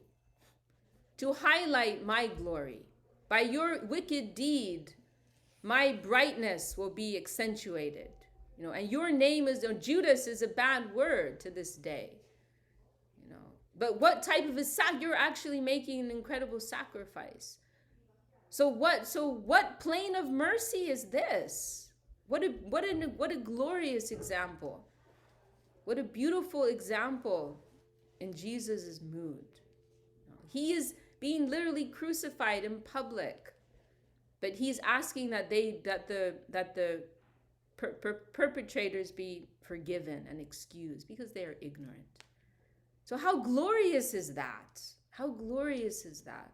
to highlight my glory. By your wicked deed, my brightness will be accentuated. You know, and your name is, Judas is a bad word to this day. You know, but what type of you're actually making an incredible sacrifice. So what plane of mercy is this? What a glorious example. What a beautiful example in Jesus' mood. He is being literally crucified in public, but he's asking that the perpetrators be forgiven and excused because they are ignorant. So how glorious is that? How glorious is that?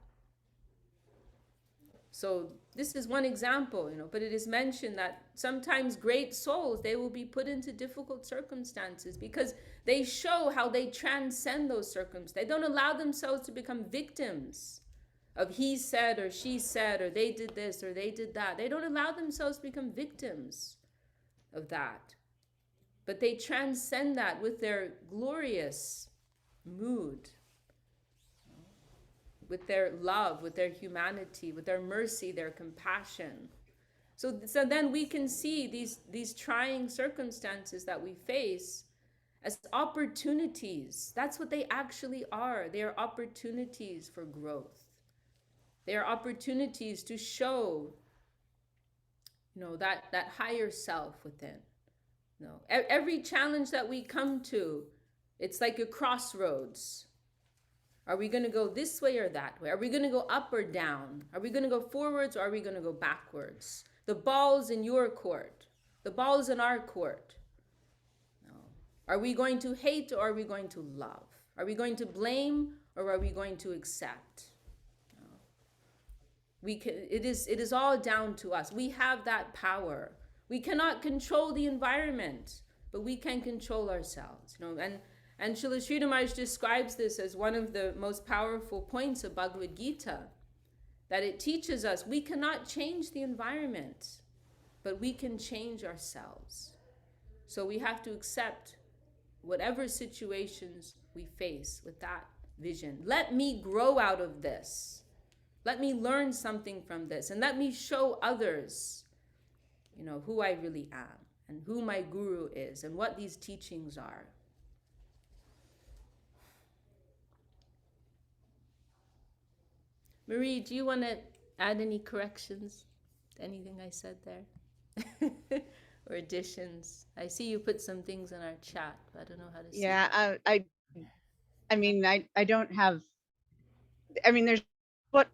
So this is one example, but it is mentioned that sometimes great souls, they will be put into difficult circumstances because they show how they transcend those circumstances. They don't allow themselves to become victims of he said or she said or they did this or they did that. They don't allow themselves to become victims of that. But they transcend that with their glorious mood, with their love, with their humanity, with their mercy, their compassion. So then we can see these trying circumstances that we face as opportunities. That's what they actually are. They are opportunities for growth. They are opportunities to show, that higher self within. Every challenge that we come to, it's like a crossroads. Are we going to go this way or that way? Are we going to go up or down? Are we going to go forwards or are we going to go backwards? The ball's in your court. The ball's in our court. No. Are we going to hate or are we going to love? Are we going to blame or are we going to accept? No. It is all down to us. We have that power. We cannot control the environment, but we can control ourselves. And Srila Sridhar Maharaj describes this as one of the most powerful points of Bhagavad Gita, that it teaches us we cannot change the environment, but we can change ourselves. So we have to accept whatever situations we face with that vision. Let me grow out of this. Let me learn something from this, and let me show others, who I really am, and who my guru is, and what these teachings are. Marie, do you want to add any corrections to anything I said there? Or additions? I see you put some things in our chat, but I don't know how to say Yeah, I don't have, there's what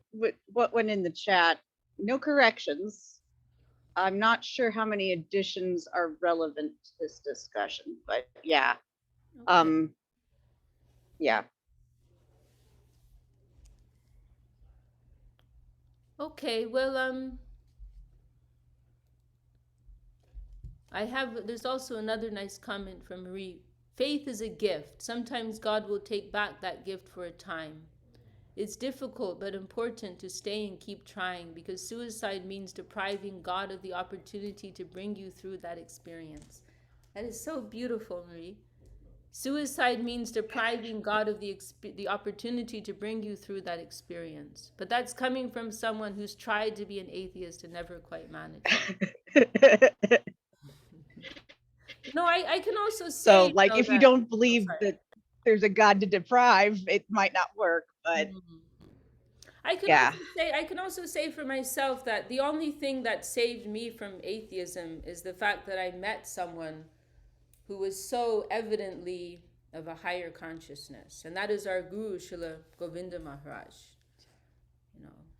went in the chat, no corrections. I'm not sure how many additions are relevant to this discussion, but yeah. Okay. Yeah. Okay, well, there's also another nice comment from Marie. Faith is a gift. Sometimes God will take back that gift for a time. It's difficult but important to stay and keep trying, because suicide means depriving God of the opportunity to bring you through that experience. That is so beautiful, Marie. Suicide means depriving God of the opportunity to bring you through that experience. But that's coming from someone who's tried to be an atheist and never quite managed. No, I can also say. So, like, if you don't believe that there's a God to deprive, it might not work. But I can also say for myself that the only thing that saved me from atheism is the fact that I met someone who was so evidently of a higher consciousness, and that is our Guru, Srila Govinda Maharaj.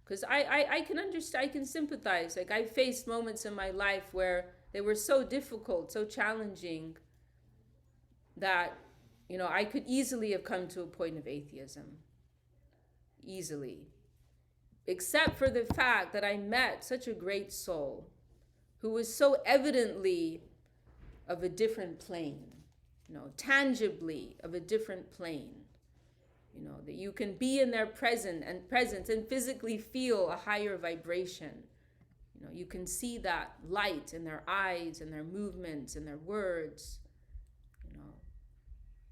Because I can understand, I can sympathize. Like, I faced moments in my life where they were so difficult, so challenging, that, you know, I could easily have come to a point of atheism. Easily. Except for the fact that I met such a great soul who was so evidently of a different plane, you know, tangibly of a different plane. You know, that you can be in their presence and physically feel a higher vibration. You know, you can see that light in their eyes and their movements and their words. You know,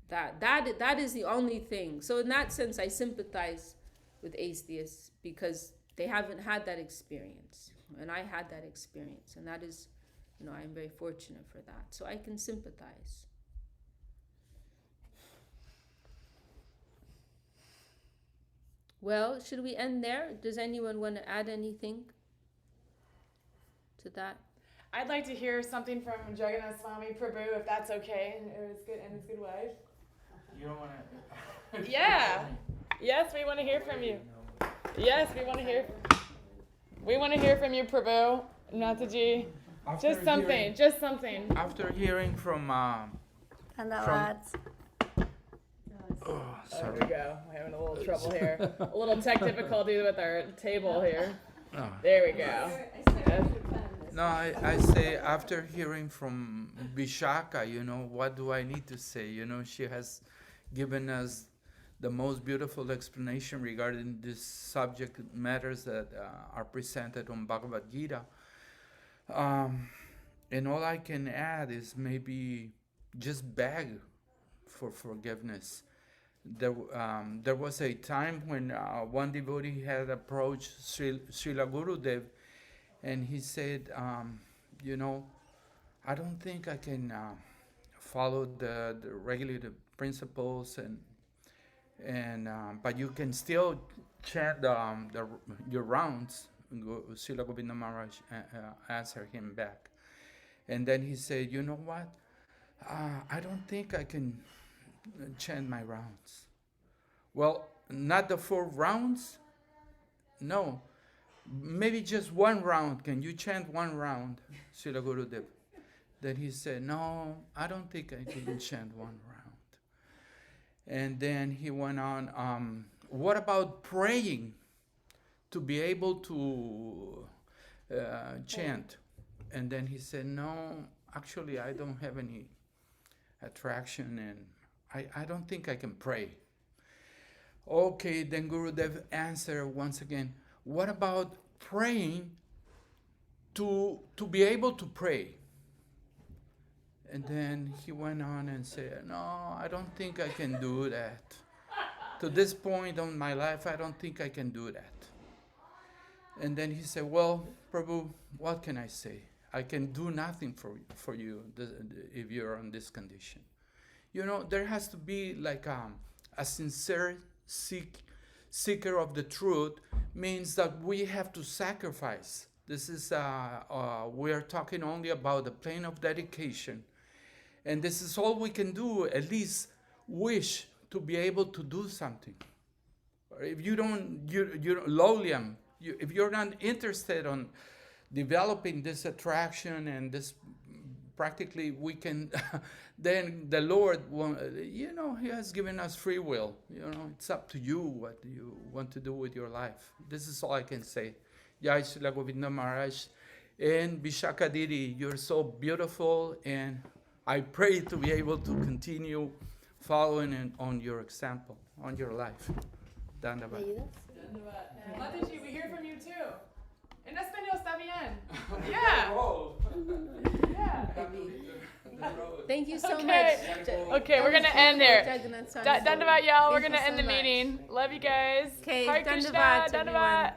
that is the only thing. So in that sense, I sympathize with atheists because they haven't had that experience. And I had that experience. And that is, you know, I'm very fortunate for that. So I can sympathize. Well, should we end there? Does anyone want to add anything to that? I'd like to hear something from Jagannath Swami Prabhu, if that's okay, and his good wife. You don't want to. Yeah. Yes, we want to hear from you. Yes, we want to hear. We want to hear from you, Prabhu, Nataji. Just something. After hearing from. Oh, There sorry. we go. We're having a little trouble here. A little tech difficulty with our table here. Oh. There we go. No, I say after hearing from Vishaka, you know, what do I need to say? You know, she has given us the most beautiful explanation regarding this subject matters that are presented on Bhagavad Gita. And all I can add is maybe just beg for forgiveness. There was a time when one devotee had approached Srila Gurudev, and he said, you know, I don't think I can follow the regulative principles, and but you can still chant your rounds. Srila Govinda Maharaj answered him back, and then he said, you know what? I don't think I can chant my rounds. Well, not the 4 rounds? No. Maybe just 1 round. Can you chant 1 round, Srila Gurudev? Then he said, no, I don't think I can chant 1 round. And then he went on, what about praying to be able to chant? And then he said, no, actually I don't have any attraction, and I don't think I can pray. Okay, then Gurudev answered once again, what about praying to be able to pray? And then he went on and said, no, I don't think I can do that. To this point in my life, I don't think I can do that. And then he said, well, Prabhu, what can I say? I can do nothing for you if you're on this condition. You know, there has to be like a sincere seeker of the truth, means that we have to sacrifice. This is, we are talking only about the plane of dedication. And this is all we can do, at least wish to be able to do something. If you don't, Loliam, if you're not interested on developing this attraction and this, practically we can, then the Lord, you know, He has given us free will. You know, it's up to you what you want to do with your life. This is all I can say. Jai Srila Govinda Maharaj and Vishaka Didi, you're so beautiful, and I pray to be able to continue following on your example, on your life. Dandavad. Mataji, we hear from you too. En español está bien. Yeah. Thank you so Okay. much. Okay, we're going to end there. Jagannath Swami. Dandavad, y'all. We're Thank going to you end so the much. meeting. Love you guys. Okay, Hare Krishna. Dandavad, everyone. Dandavad.